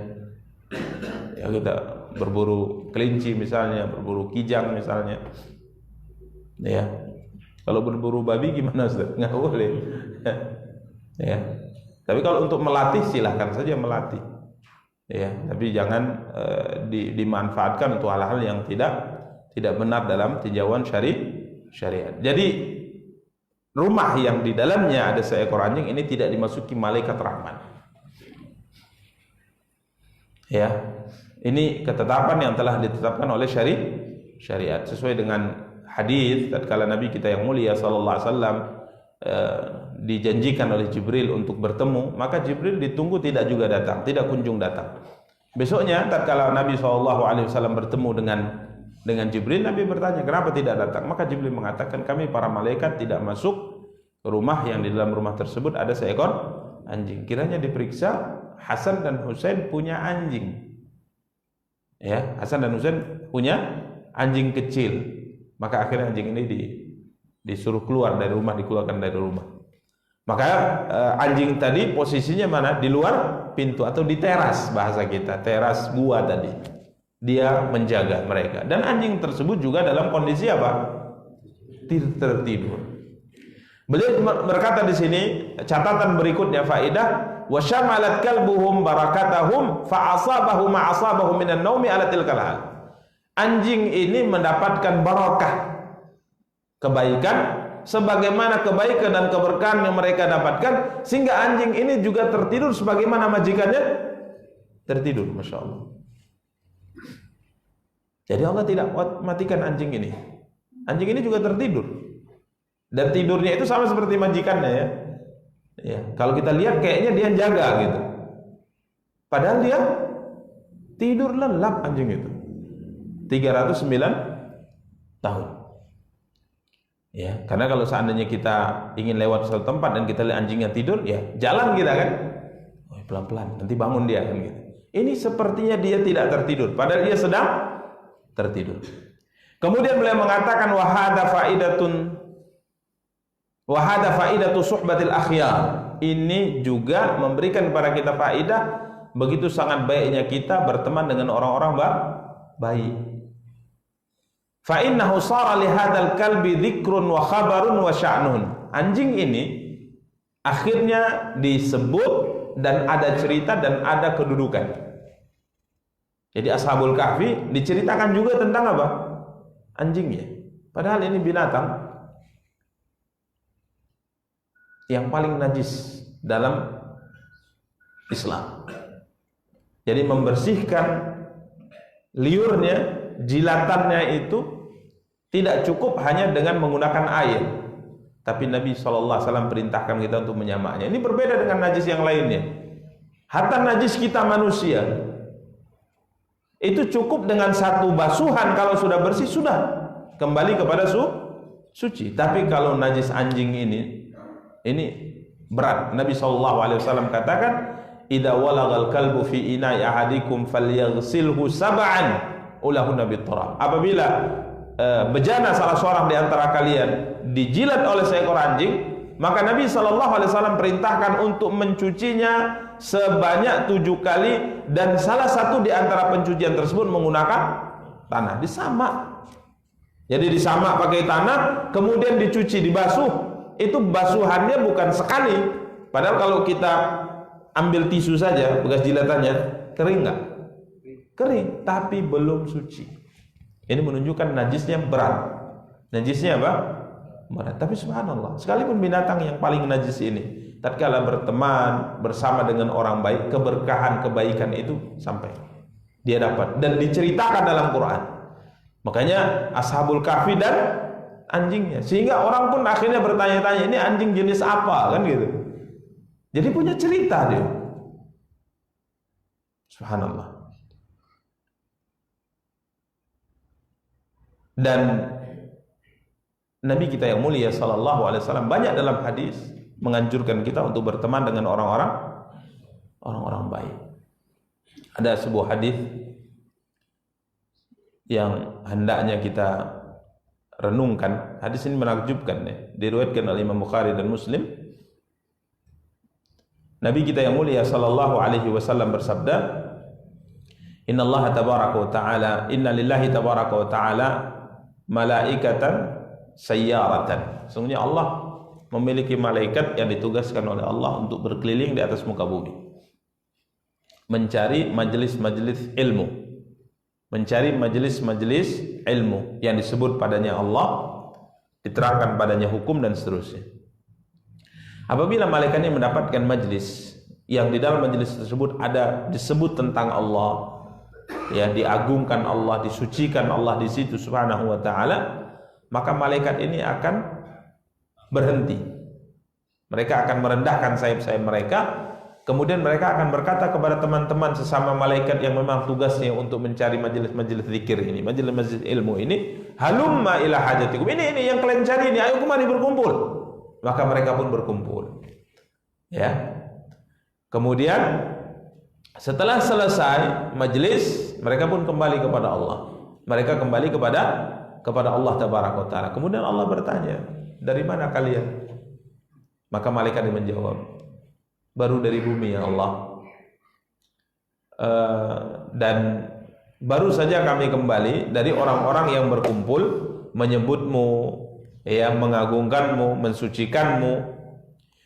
Ya kita berburu kelinci misalnya, berburu kijang misalnya. Ya. Kalau berburu babi gimana Ustaz? Enggak boleh. Ya. Tapi kalau untuk melatih silahkan saja melatih. Ya, tapi jangan dimanfaatkan untuk hal-hal yang tidak benar dalam tinjauan syariat. Jadi rumah yang di dalamnya ada seekor anjing ini tidak dimasuki malaikat rahmat. Ya, ini ketetapan yang telah ditetapkan oleh syariat sesuai dengan hadis tatkala Nabi kita yang mulia sallallahu alaihi wasallam dijanjikan oleh Jibril untuk bertemu, maka Jibril ditunggu tidak juga datang, tidak kunjung datang. Besoknya tatkala Nabi sallallahu alaihi wasallam bertemu dengan Jibril, Nabi bertanya, kenapa tidak datang? Maka Jibril mengatakan, kami para malaikat tidak masuk ke rumah yang di dalam rumah tersebut ada seekor anjing. Kiranya diperiksa Hasan dan Husain punya anjing. Ya, Hasan dan Husain punya anjing kecil. Maka akhirnya anjing ini disuruh keluar dari rumah, dikeluarkan dari rumah. Maka anjing tadi posisinya mana? Di luar pintu atau di teras, bahasa kita, teras gua tadi. Dia menjaga mereka. Dan anjing tersebut juga dalam kondisi apa? Tertidur. Beliau berkata di sini, catatan berikutnya faedah, wa syamalat kalbuhum barakatahum fa asabahu ma asabahu minan naumi ala tilkal hal. Anjing ini mendapatkan barakah, kebaikan sebagaimana kebaikan dan keberkahan yang mereka dapatkan, sehingga anjing ini juga tertidur sebagaimana majikannya tertidur. Masya Allah. Jadi Allah tidak matikan anjing ini. Anjing ini juga tertidur. Dan tidurnya itu sama seperti majikannya ya. Ya, kalau kita lihat kayaknya dia jaga gitu. Padahal dia tidur lelap anjing itu. 309 tahun. Ya, karena kalau seandainya kita ingin lewat suatu tempat dan kita lihat anjingnya tidur, ya jalan kita kan. Oh, pelan-pelan, nanti bangun dia kan gitu. Ini sepertinya dia tidak tertidur, padahal dia sedang tertidur. Kemudian beliau mengatakan wa hadza faidatu suhbatil akhyar. Ini juga memberikan kepada kita faedah begitu sangat baiknya kita berteman dengan orang-orang baik. Fa innahu sara li hadzal kalbi dzikrun wa khabarun wa sya'nun. Anjing ini akhirnya disebut dan ada cerita dan ada kedudukan. Jadi Ashabul Kahfi diceritakan juga tentang apa? Anjingnya. Padahal ini binatang yang paling najis dalam Islam. Jadi membersihkan liurnya, jilatannya itu tidak cukup hanya dengan menggunakan air, tapi Nabi SAW perintahkan kita untuk menyamaknya. Ini berbeda dengan najis yang lainnya. Hatta najis kita manusia itu cukup dengan satu basuhan, kalau sudah bersih sudah kembali kepada suci. Tapi kalau najis anjing ini berat. Nabi SAW katakan, idza walagal kalbu fi ina'i ahadikum falyaghsilhu sab'an ulahunna biturab. Apabila bejana salah seorang di antara kalian dijilat oleh seekor anjing, maka Nabi SAW perintahkan untuk mencucinya sebanyak 7 kali, dan salah satu di antara pencucian tersebut menggunakan tanah. Disamak. Jadi disamak pakai tanah, kemudian dicuci, dibasuh. Itu basuhannya bukan sekali. Padahal kalau kita ambil tisu saja bekas jilatannya, kering nggak? Kering, tapi belum suci. Ini menunjukkan najisnya berat. Najisnya apa? Berat. Tapi subhanallah, sekalipun binatang yang paling najis ini, tatkala berteman bersama dengan orang baik, keberkahan kebaikan itu sampai dia dapat dan diceritakan dalam Quran. Makanya Ashabul Kahfi dan anjingnya, sehingga orang pun akhirnya bertanya-tanya, ini anjing jenis apa kan gitu. Jadi punya cerita dia. Subhanallah. Dan Nabi kita yang mulia sallallahu alaihi wasallam banyak dalam hadis menganjurkan kita untuk berteman dengan orang-orang baik. Ada sebuah hadis yang hendaknya kita renungkan. Hadis ini menakjubkan ya. Diriwayatkan oleh Imam Bukhari dan Muslim. Nabi kita yang mulia sallallahu alaihi wasallam bersabda, "Innallaha tabaraka wa ta'ala, inna lillahi tabaraka wa ta'ala malaikatan sayyaratan." Sesungguhnya Allah memiliki malaikat yang ditugaskan oleh Allah untuk berkeliling di atas muka bumi, mencari majelis-majelis ilmu, mencari majelis-majelis ilmu yang disebut padanya Allah, diterangkan padanya hukum dan seterusnya. Apabila malaikat ini mendapatkan majelis yang di dalam majelis tersebut ada disebut tentang Allah, ya, diagungkan Allah, disucikan Allah di situ subhanahu wa ta'ala, maka malaikat ini akan berhenti. Mereka akan merendahkan sayap-sayap mereka, kemudian mereka akan berkata kepada teman-teman sesama malaikat yang memang tugasnya untuk mencari majelis-majelis zikir ini, majelis-majelis ilmu ini, halumma ila hajatikum, ini yang kalian cari ini, ayo kemari berkumpul. Maka mereka pun berkumpul, ya. Kemudian Setelah selesai majelis, mereka pun kembali kepada Allah. Mereka kembali kepada Allah Tabaraka wa Ta'ala. Kemudian Allah bertanya, dari mana kalian? Maka malaikat menjawab, baru dari bumi ya Allah. Dan baru saja kami kembali dari orang-orang yang berkumpul menyebutmu, yang mengagungkanmu, mensucikanmu.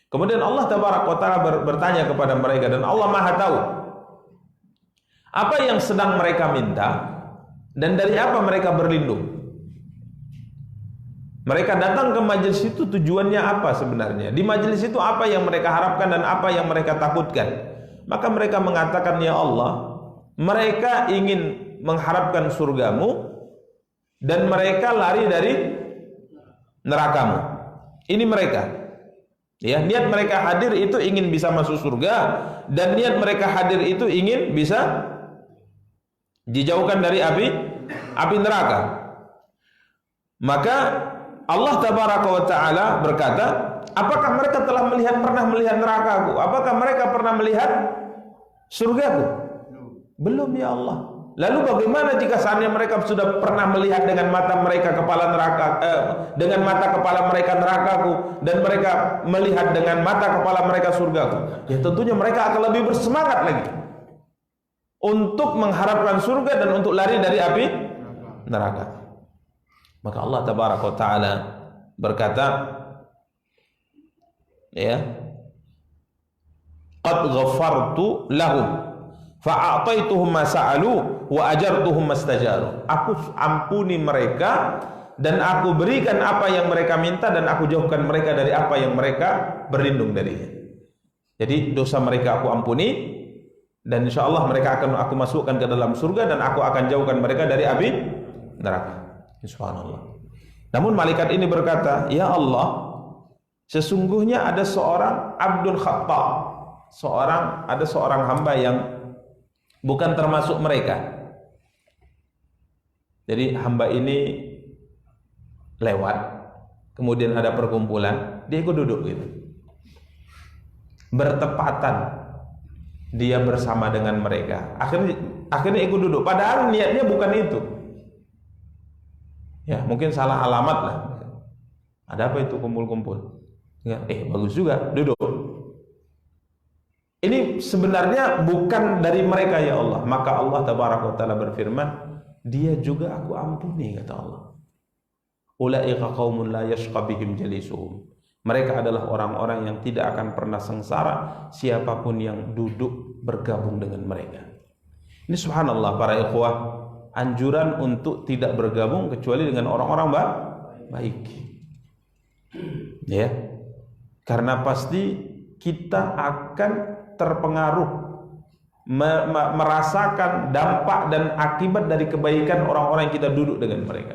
Kemudian Allah Tabaraka wa Ta'ala bertanya kepada mereka, dan Allah Maha tahu apa yang sedang mereka minta dan dari apa mereka berlindung. Mereka datang ke majelis itu tujuannya apa sebenarnya? Di majelis itu apa yang mereka harapkan dan apa yang mereka takutkan? Maka mereka mengatakan, ya Allah, mereka ingin mengharapkan surgamu dan mereka lari dari nerakamu. Ini mereka. Ya, niat mereka hadir itu ingin bisa masuk surga, dan niat mereka hadir itu ingin bisa dijauhkan dari api neraka. Maka Allah Tabaraka wa Ta'ala berkata, apakah mereka telah pernah melihat nerakaku? Apakah mereka pernah melihat surgaku? Belum ya Allah. Lalu bagaimana jika seandainya mereka sudah pernah melihat dengan mata mereka dengan mata kepala mereka nerakaku, dan mereka melihat dengan mata kepala mereka surgaku? Ya tentunya mereka akan lebih bersemangat lagi untuk mengharapkan surga dan untuk lari dari api neraka. Maka Allah Tabaraka wa Ta'ala berkata, ya, qad ghafartu lahum fa'ataituhum ma sa'alu wa ajartuhum mastajaru. Aku ampuni mereka dan aku berikan apa yang mereka minta, dan aku jauhkan mereka dari apa yang mereka berlindung darinya. Jadi dosa mereka aku ampuni, dan insya Allah mereka akan aku masukkan ke dalam surga, dan aku akan jauhkan mereka dari api neraka. Subhanallah. Namun malaikat ini berkata, ya Allah, sesungguhnya ada seorang abdul khata, ada seorang hamba yang bukan termasuk mereka. Jadi hamba ini lewat, kemudian ada perkumpulan, dia ikut duduk gitu. Bertepatan dia bersama dengan mereka. Akhirnya ikut duduk. Padahal niatnya bukan itu. Ya, mungkin salah alamat lah. Ada apa itu kumpul-kumpul? Ya, bagus juga, duduk. Ini sebenarnya bukan dari mereka ya Allah. Maka Allah Tabaraka wa Ta'ala berfirman, dia juga aku ampuni, kata Allah. Ulaika qaumun la yashqa bihim jalisuhum. Mereka adalah orang-orang yang tidak akan pernah sengsara siapapun yang duduk bergabung dengan mereka. Ini subhanallah para ikhwah, anjuran untuk tidak bergabung kecuali dengan orang-orang baik. Ya. Karena pasti kita akan terpengaruh, merasakan dampak dan akibat dari kebaikan orang-orang yang kita duduk dengan mereka.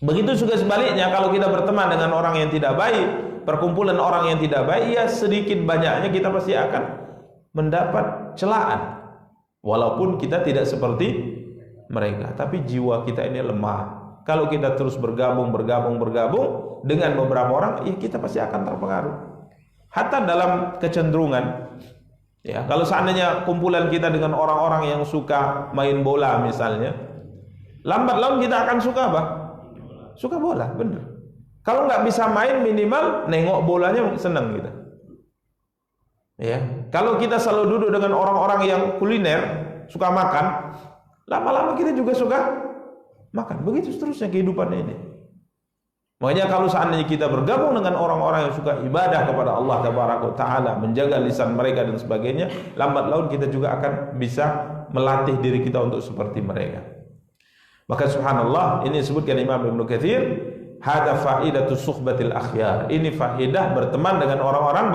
Begitu juga sebaliknya, kalau kita berteman dengan orang yang tidak baik, perkumpulan orang yang tidak baik, ya sedikit banyaknya kita pasti akan mendapat celaan. Walaupun kita tidak seperti mereka, tapi jiwa kita ini lemah. Kalau kita terus bergabung dengan beberapa orang, ya kita pasti akan terpengaruh. Hatta dalam kecenderungan, ya, kalau seandainya kumpulan kita dengan orang-orang yang suka main bola misalnya, lambat laun kita akan suka apa? Suka bola, bener. Kalau nggak bisa main, minimal nengok bolanya senang kita. Ya, kalau kita selalu duduk dengan orang-orang yang kuliner, suka makan, lama-lama kita juga suka makan. Begitu seterusnya kehidupannya ini. Makanya kalau seandainya kita bergabung dengan orang-orang yang suka ibadah kepada Allah Tabaraka wa Ta'ala, menjaga lisan mereka dan sebagainya, lambat laun kita juga akan bisa melatih diri kita untuk seperti mereka. Maka subhanallah, ini disebutkan Imam Ibnu Katsir, hada faidatu suhbatil akhyar. Ini faidah berteman dengan orang-orang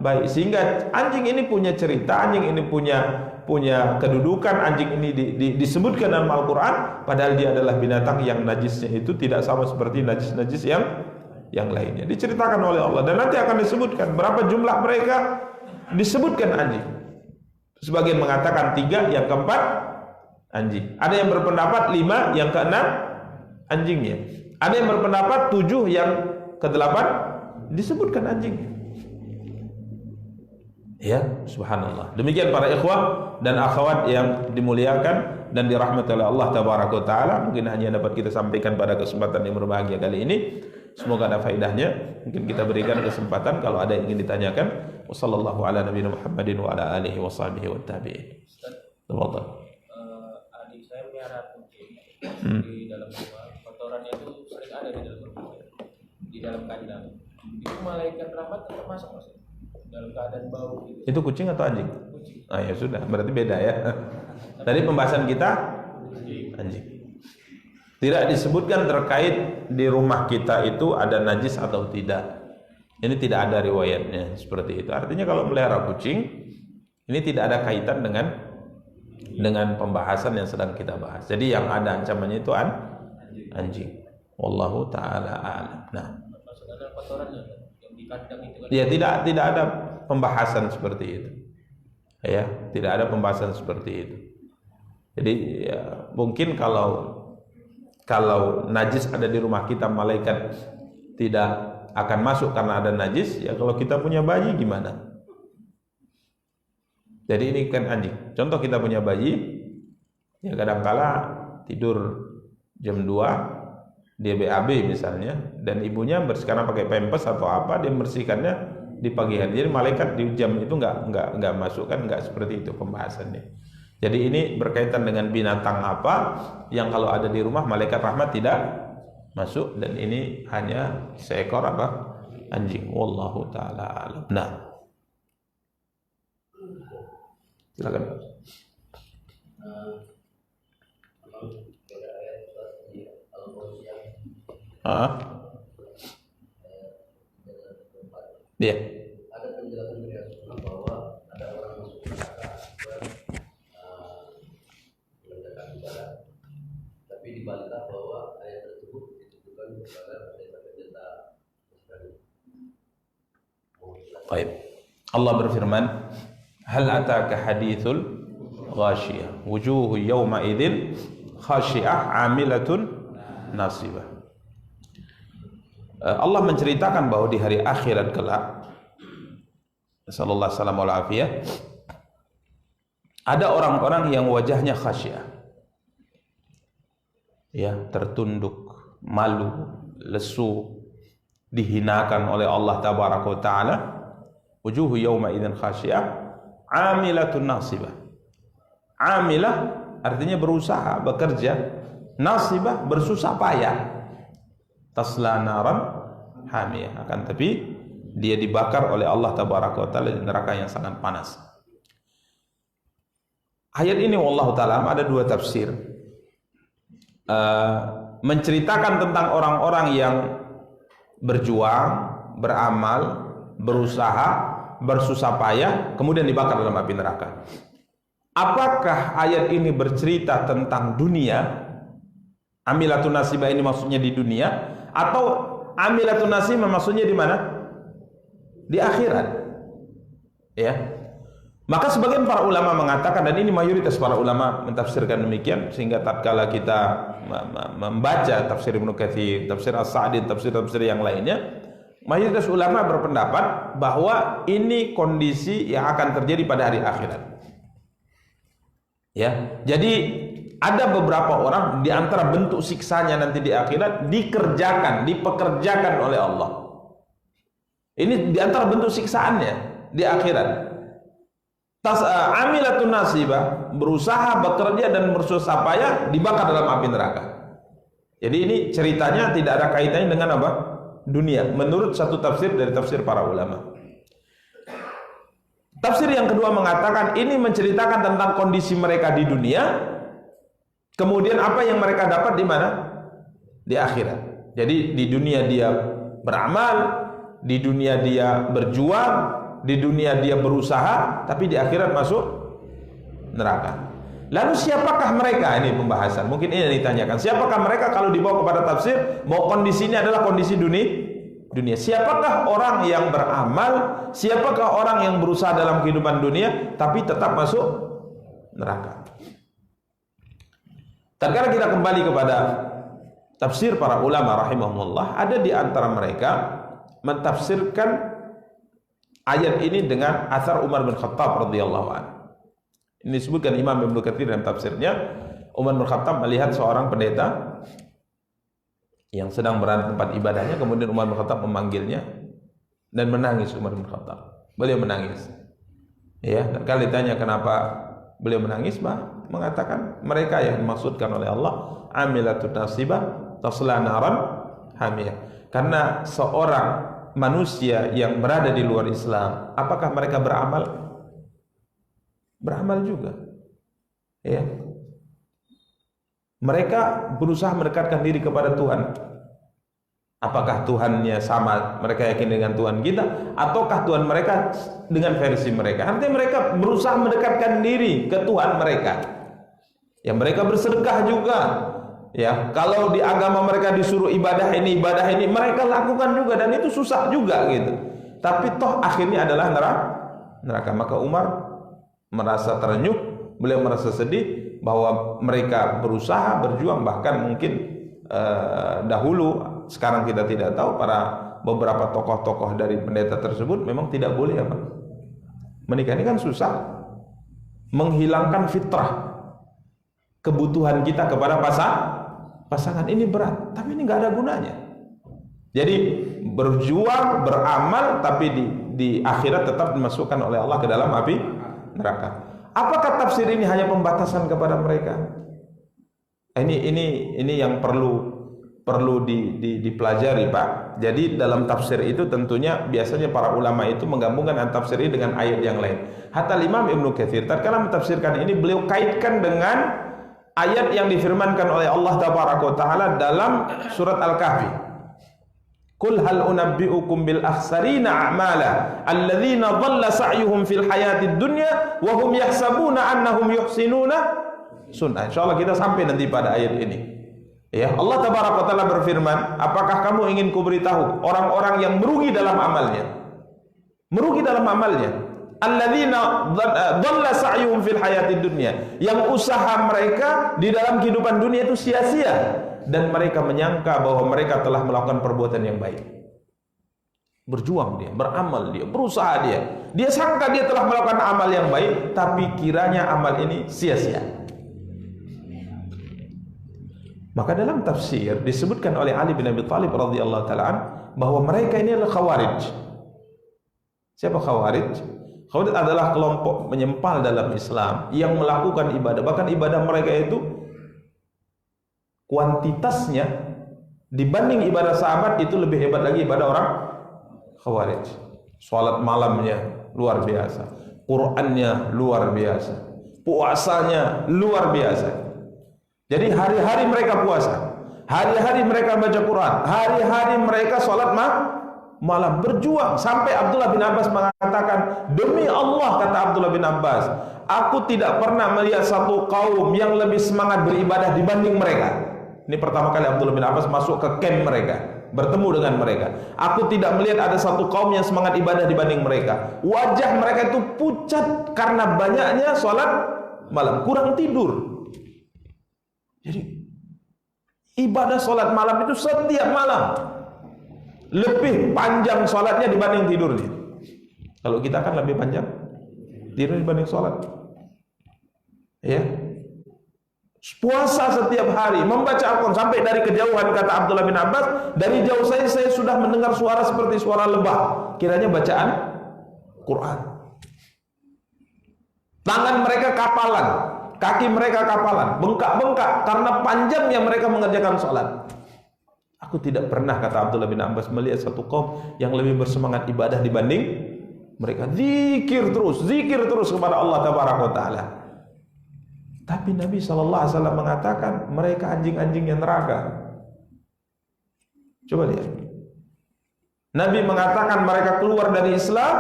baik. Sehingga anjing ini punya cerita, anjing ini punya kedudukan, anjing ini disebutkan dalam Al-Qur'an, padahal dia adalah binatang yang najisnya itu tidak sama seperti najis-najis yang lainnya. Diceritakan oleh Allah, dan nanti akan disebutkan berapa jumlah mereka, disebutkan anjing. Sebagian mengatakan 3, yang keempat anjing. Ada yang berpendapat 5, yang keenam anjingnya. Ada yang berpendapat 7, yang ke-8 disebutkan anjing. Ya, subhanallah. Demikian para ikhwah dan akhwat yang dimuliakan dan dirahmati oleh Allah tabaraka taala, mungkin hanya dapat kita sampaikan pada kesempatan yang berbahagia kali ini. Semoga ada faedahnya. Mungkin kita berikan kesempatan kalau ada yang ingin ditanyakan. Wassallallahu ala nabiyina Muhammadin wa ala alihi washabihi wattabi'in. Tafadhal. Adik saya melihara kucing di dalam rumah. Kotorannya itu sering ada di dalam rumah, di dalam kandang. Itu malaikat rahmat tetap masuk Mas, dalam keadaan bau gitu. Itu kucing atau anjing? Kucing. Ah ya sudah, berarti beda ya. Tadi pembahasan kita anjing. Tidak disebutkan terkait di rumah kita itu ada najis atau tidak. Ini tidak ada riwayatnya seperti itu. Artinya kalau melihara kucing, ini tidak ada kaitan dengan pembahasan yang sedang kita bahas. Jadi yang ada ancamannya itu anjing. Wallahu taala a'lam. Nah, Maksudnya kotorannya yang di kandang itu kan. ya tidak ada pembahasan seperti itu. Ya, tidak ada pembahasan seperti itu. Jadi ya, mungkin kalau najis ada di rumah kita, malaikat tidak akan masuk karena ada najis. Ya kalau kita punya bayi gimana? Jadi ini kan anjing. Contoh kita punya bayi, ya kadangkala tidur jam 2, dia BAB misalnya, dan ibunya karena pakai pampers atau apa, dia membersihkannya di pagi hari. Jadi malaikat di jam itu nggak masuk, kan nggak seperti itu pembahasannya. Jadi ini berkaitan dengan binatang apa yang kalau ada di rumah malaikat rahmat tidak masuk, dan ini hanya seekor apa? Anjing. Wallahu taala alam. Nah, silakan. Iya. Ada penjelasan dari Rasulullah bahwa ada orang masuk neraka mengerjakan ibadah, tapi dibantah bahwa ayat tersebut ditujukan kepada penyata. Baik. Allah berfirman, "Hal ataka hadithul ghashiyah, wujuhu yawma idzin khashi'ah 'amilatun nasibah." Allah menceritakan bahwa di hari akhirat kelak, sallallahu alaihi wasallam, ada orang-orang yang wajahnya khasyah, ya, tertunduk, malu, lesu, dihinakan oleh Allah tabaraka wa taala. Wujuhu yawma idzin khasyah 'amilatun nasibah. Amilah artinya berusaha, bekerja, nasibah bersusah payah. Tasla naran hamiyah, akan tapi dia dibakar oleh Allah tabaraka wa taala di neraka yang sangat panas. Ayat ini wallahu taala ada dua tafsir. Menceritakan tentang orang-orang yang berjuang, beramal, berusaha, bersusah payah, kemudian dibakar dalam api neraka. Apakah ayat ini bercerita tentang dunia? Amilatun nasibah ini maksudnya di dunia, atau amilatun nasibah maksudnya di mana? Di akhirat. Ya. Maka sebagian para ulama mengatakan, dan ini mayoritas para ulama mentafsirkan demikian, sehingga tatkala kita membaca tafsir Ibnu Katsir, tafsir As-Sa'di, tafsir-tafsir yang lainnya, mayoritas ulama berpendapat bahwa ini kondisi yang akan terjadi pada hari akhirat. Ya. Jadi ada beberapa orang di antara bentuk siksanya nanti di akhirat dipekerjakan oleh Allah. Ini di antara bentuk siksaannya di akhirat. Amilatun nasibah, berusaha, bekerja dan bersusah payah, dibakar dalam api neraka. Jadi ini ceritanya tidak ada kaitannya dengan apa? Dunia. Menurut satu tafsir dari tafsir para ulama. Tafsir yang kedua mengatakan ini menceritakan tentang kondisi mereka di dunia. Kemudian apa yang mereka dapat di mana? Di akhirat. Jadi di dunia dia beramal, di dunia dia berjuang, di dunia dia berusaha, tapi di akhirat masuk neraka. Lalu siapakah mereka? Ini pembahasan. Mungkin ini yang ditanyakan. Siapakah mereka kalau dibawa kepada tafsir bahwa kondisinya adalah kondisi dunia? Siapakah orang yang beramal? Siapakah orang yang berusaha dalam kehidupan dunia tapi tetap masuk neraka? Tatkala kita kembali kepada tafsir para ulama rahimahumullah, ada di antara mereka mentafsirkan ayat ini dengan asar Umar bin Khattab radhiyallahu anhu. Ini disebutkan Imam Ibnu Katsir dalam tafsirnya. Umar bin Khattab melihat seorang pendeta yang sedang berada di tempat ibadahnya, kemudian Umar bin Khattab memanggilnya dan menangis. Umar bin Khattab, beliau menangis. Ya, dan kalau ditanya kenapa beliau menangis, mengatakan mereka yang dimaksudkan oleh Allah amilatun nasibah tasla naran hamiyah. Karena seorang manusia yang berada di luar Islam, apakah mereka beramal? Beramal juga. Ya. Mereka berusaha mendekatkan diri kepada Tuhan. Apakah Tuhannya sama, mereka yakin dengan Tuhan kita, ataukah Tuhan mereka dengan versi mereka? Artinya mereka berusaha mendekatkan diri ke Tuhan mereka. Ya, mereka bersedekah juga. Ya, kalau di agama mereka disuruh ibadah ini, mereka lakukan juga, dan itu susah juga gitu. Tapi toh akhirnya adalah neraka. Maka Umar merasa terenyuh, beliau merasa sedih bahwa mereka berusaha berjuang, bahkan mungkin dahulu, sekarang kita tidak tahu, para beberapa tokoh-tokoh dari pendeta tersebut memang tidak boleh menikah. Ini kan susah, menghilangkan fitrah kebutuhan kita kepada pasangan ini berat, tapi ini nggak ada gunanya. Jadi berjuang, beramal, tapi di akhirat tetap dimasukkan oleh Allah ke dalam api neraka. Apakah tafsir ini hanya pembatasan kepada mereka? Ini yang perlu dipelajari, Pak. Jadi dalam tafsir itu tentunya biasanya para ulama itu menggabungkan antara tafsir ini dengan ayat yang lain. Hatta Imam Ibnu Katsir tatkala mentafsirkan ini, beliau kaitkan dengan ayat yang difirmankan oleh Allah Taala dalam surat Al-Kahfi. Qul hal unabbi'ukum bil akhsarina a'mala alladzina dhalla sa'yuhum fil hayatid dunya wa hum yahsabuna annahum yuhsinuna sun'a. Insyaallah kita sampai nanti pada ayat ini. Ya, Allah Taala berfirman, apakah kamu ingin kuberitahu orang-orang yang merugi dalam amalnya? Merugi dalam amalnya. Alladzina dhalla sa'yuhum fil hayatid dunya, yang usaha mereka di dalam kehidupan dunia itu sia-sia, dan mereka menyangka bahwa mereka telah melakukan perbuatan yang baik. Berjuang dia, beramal dia, berusaha dia sangka dia telah melakukan amal yang baik, tapi kiranya amal ini sia-sia. Maka dalam tafsir disebutkan oleh Ali bin Abi Thalib radhiyallahu taala bahwa mereka ini adalah Khawarij. Siapa Khawarij? Khawarij adalah kelompok menyempal dalam Islam yang melakukan ibadah, bahkan ibadah mereka itu kuantitasnya dibanding ibadah sahabat itu lebih hebat lagi ibadah orang Khawarij. Salat malamnya luar biasa, Qur'annya luar biasa, puasanya luar biasa. Jadi hari-hari mereka puasa, hari-hari mereka baca Quran, hari-hari mereka salat malam, berjuang. Sampai Abdullah bin Abbas mengatakan, demi Allah, kata Abdullah bin Abbas, aku tidak pernah melihat satu kaum yang lebih semangat beribadah dibanding mereka. Ini pertama kali Abdullah bin Abbas masuk ke camp mereka, bertemu dengan mereka. Aku tidak melihat ada satu kaum yang semangat ibadah dibanding mereka. Wajah mereka itu pucat karena banyaknya sholat malam, kurang tidur. Jadi ibadah sholat malam itu setiap malam lebih panjang sholatnya dibanding tidurnya. Kalau kita kan lebih panjang tidur dibanding sholat. Ya, puasa setiap hari, membaca Al-Quran sampai dari kejauhan, kata Abdullah bin Abbas, dari jauh saya sudah mendengar suara seperti suara lebah, kiranya bacaan Quran. Tangan mereka kapalan, kaki mereka kapalan, bengkak-bengkak karena panjangnya mereka mengerjakan sholat. Aku tidak pernah, kata Abdullah bin Abbas, melihat satu kaum yang lebih bersemangat ibadah dibanding mereka. Zikir terus kepada Allah Taala. Tapi Nabi SAW mengatakan mereka anjing-anjing yang neraka. Coba lihat. Nabi mengatakan mereka keluar dari Islam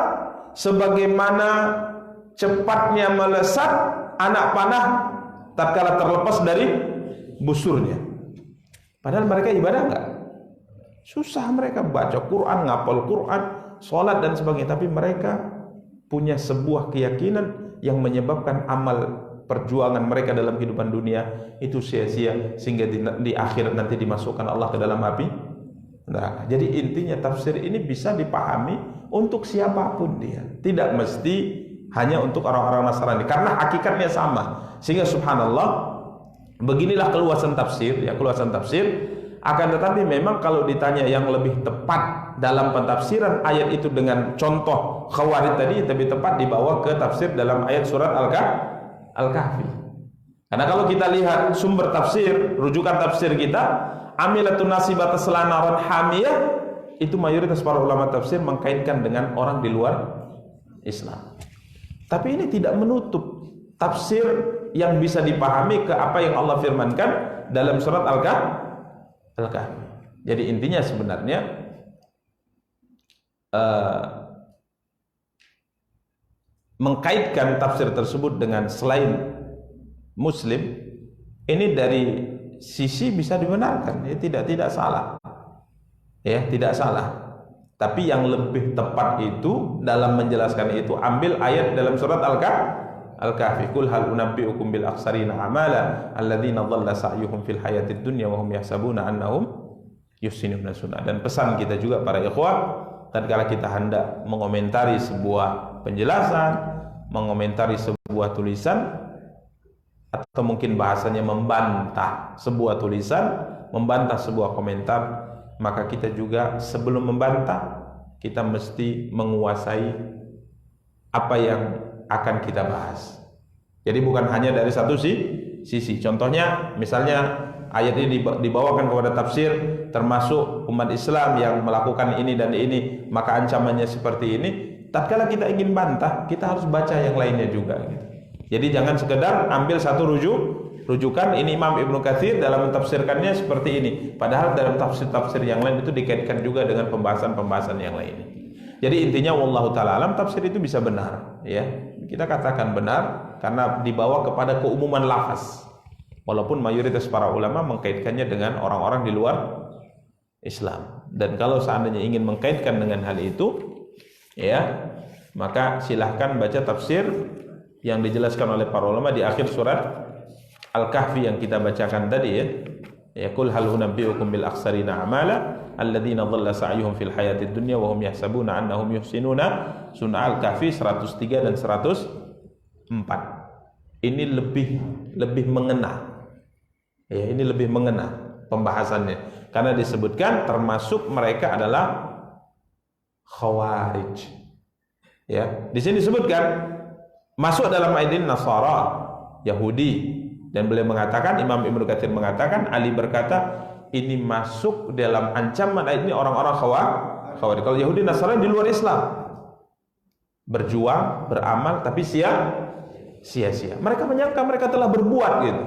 sebagaimana cepatnya melesat anak panah tatkala terlepas dari busurnya. Padahal mereka ibadah enggak? Susah mereka baca Quran, ngapal Quran, sholat dan sebagainya. Tapi mereka punya sebuah keyakinan yang menyebabkan amal perjuangan mereka dalam kehidupan dunia itu sia-sia, sehingga di akhirat nanti dimasukkan Allah ke dalam api Nah, jadi intinya tafsir ini bisa dipahami untuk siapapun dia. Tidak mesti hanya untuk orang-orang Nasrani karena hakikatnya sama. Sehingga subhanallah, beginilah keluasan tafsir, ya keluasan tafsir. Akan tetapi memang kalau ditanya yang lebih tepat dalam pentafsiran ayat itu dengan contoh Khawarij tadi, lebih tepat dibawa ke tafsir dalam ayat surat Al-Kahfi. Karena kalau kita lihat sumber tafsir, rujukan tafsir kita, amilatun nasibat selanaran hamiyah, itu mayoritas para ulama tafsir mengkaitkan dengan orang di luar Islam. Tapi ini tidak menutup tafsir yang bisa dipahami ke apa yang Allah firmankan dalam surat Al-Kahfi. Jadi intinya sebenarnya mengkaitkan tafsir tersebut dengan selain Muslim ini dari sisi bisa dibenarkan, ya tidak salah, ya tidak salah. Tapi yang lebih tepat itu dalam menjelaskan itu ambil ayat dalam surat Al-Kahfi. Qul hal unabbiukum bil akhsarina amala alladzina dhalla sa'yuhum fil hayatid dunya wa hum yahsabuna annahum yuhsinuna sun'a. Dan pesan kita juga para ikhwah, tatkala kita hendak mengomentari sebuah penjelasan, mengomentari sebuah tulisan, atau mungkin bahasanya membantah sebuah tulisan, membantah sebuah komentar, maka kita juga sebelum membantah kita mesti menguasai apa yang akan kita bahas. Jadi bukan hanya dari satu sisi. Contohnya misalnya ayat ini dibawakan kepada tafsir termasuk umat Islam yang melakukan ini dan ini, maka ancamannya seperti ini. Tatkala kita ingin bantah, kita harus baca yang lainnya juga gitu. Jadi jangan sekedar ambil satu rujukan ini Imam Ibnu Katsir dalam mentafsirkannya seperti ini, padahal dalam tafsir-tafsir yang lain itu dikaitkan juga dengan pembahasan-pembahasan yang lainnya. Jadi intinya wallahu taala alam, tafsir itu bisa benar, ya. Kita katakan benar karena dibawa kepada keumuman lafaz. Walaupun mayoritas para ulama mengkaitkannya dengan orang-orang di luar Islam. Dan kalau seandainya ingin mengkaitkan dengan hal itu, ya, maka silahkan baca tafsir yang dijelaskan oleh para ulama di akhir surat Al-Kahfi yang kita bacakan tadi, ya. Ya qul hal unabbiukum bil akhsarina amala alladzina dhalla sa'yuhum fil hayatid dunya wa hum yahsabuna annahum yuhsinuna sun'a. Al-Kahfi 103 dan 104. Ini lebih mengena. Ya, ini lebih mengena pembahasannya karena disebutkan termasuk mereka adalah Khawarij. Ya, di sini disebutkan masuk dalam ayat ini Nasara, Yahudi, dan beliau mengatakan, Imam Ibnu Katsir mengatakan, Ali berkata ini masuk dalam ancaman ayat ini orang-orang Khawarij. Kalau Yahudi Nasara di luar Islam, berjuang, beramal, tapi sia-sia. Mereka menyangka mereka telah berbuat gitu.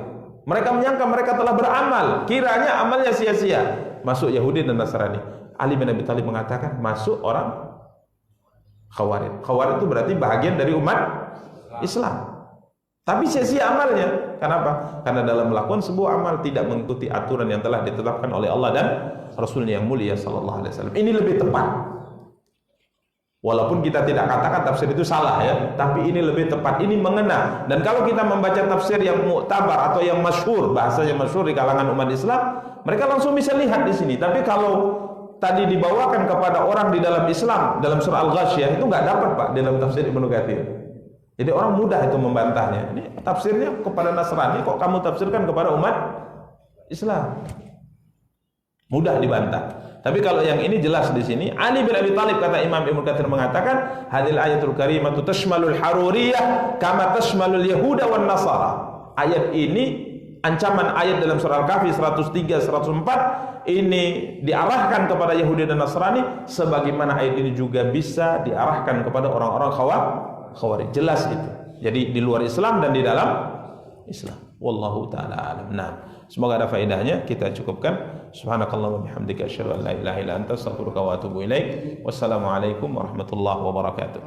Mereka menyangka mereka telah beramal, kiranya amalnya sia-sia. Masuk Yahudi dan Nasrani. Ali bin Abi Thalib mengatakan masuk orang Khawarij. Khawarij itu berarti bagian dari umat Islam, tapi sia-sia amalnya. Kenapa? Karena dalam melakukan sebuah amal tidak mengikuti aturan yang telah ditetapkan oleh Allah dan Rasulnya yang mulia sallallahu alaihi wasallam. Ini lebih tepat. Walaupun kita tidak katakan tafsir itu salah, ya, tapi ini lebih tepat, ini mengena. Dan kalau kita membaca tafsir yang mu'tabar atau yang masyhur, bahasanya masyhur di kalangan umat Islam, mereka langsung bisa lihat di sini. Tapi kalau tadi dibawakan kepada orang di dalam Islam dalam surah Al-Ghasyiyah itu nggak dapat, Pak, dalam tafsir Ibnu Katsir. Jadi orang mudah itu membantahnya. Ini tafsirnya kepada Nasrani, kok kamu tafsirkan kepada umat Islam? Mudah dibantah. Tapi kalau yang ini jelas di sini, Ali bin Abi Thalib, kata Imam Ibnu Katsir mengatakan, hadil ayatul karimatu tashmalul haruriyah kama tashmalul yahuda wan nasara. Ayat ini, ancaman ayat dalam surah Al-Kahfi 103 104 ini diarahkan kepada Yahudi dan Nasrani sebagaimana ayat ini juga bisa diarahkan kepada orang-orang Khawarij. Jelas itu. Jadi di luar Islam dan di dalam Islam. Wallahu taala alam. Nah, semoga ada faedahnya. Kita cukupkan. Subhanakallahumma bihamdika asyhadu an la ilaha illa anta astaghfiruka wa atubu ilaik. Wassalamualaikum warahmatullahi wabarakatuh.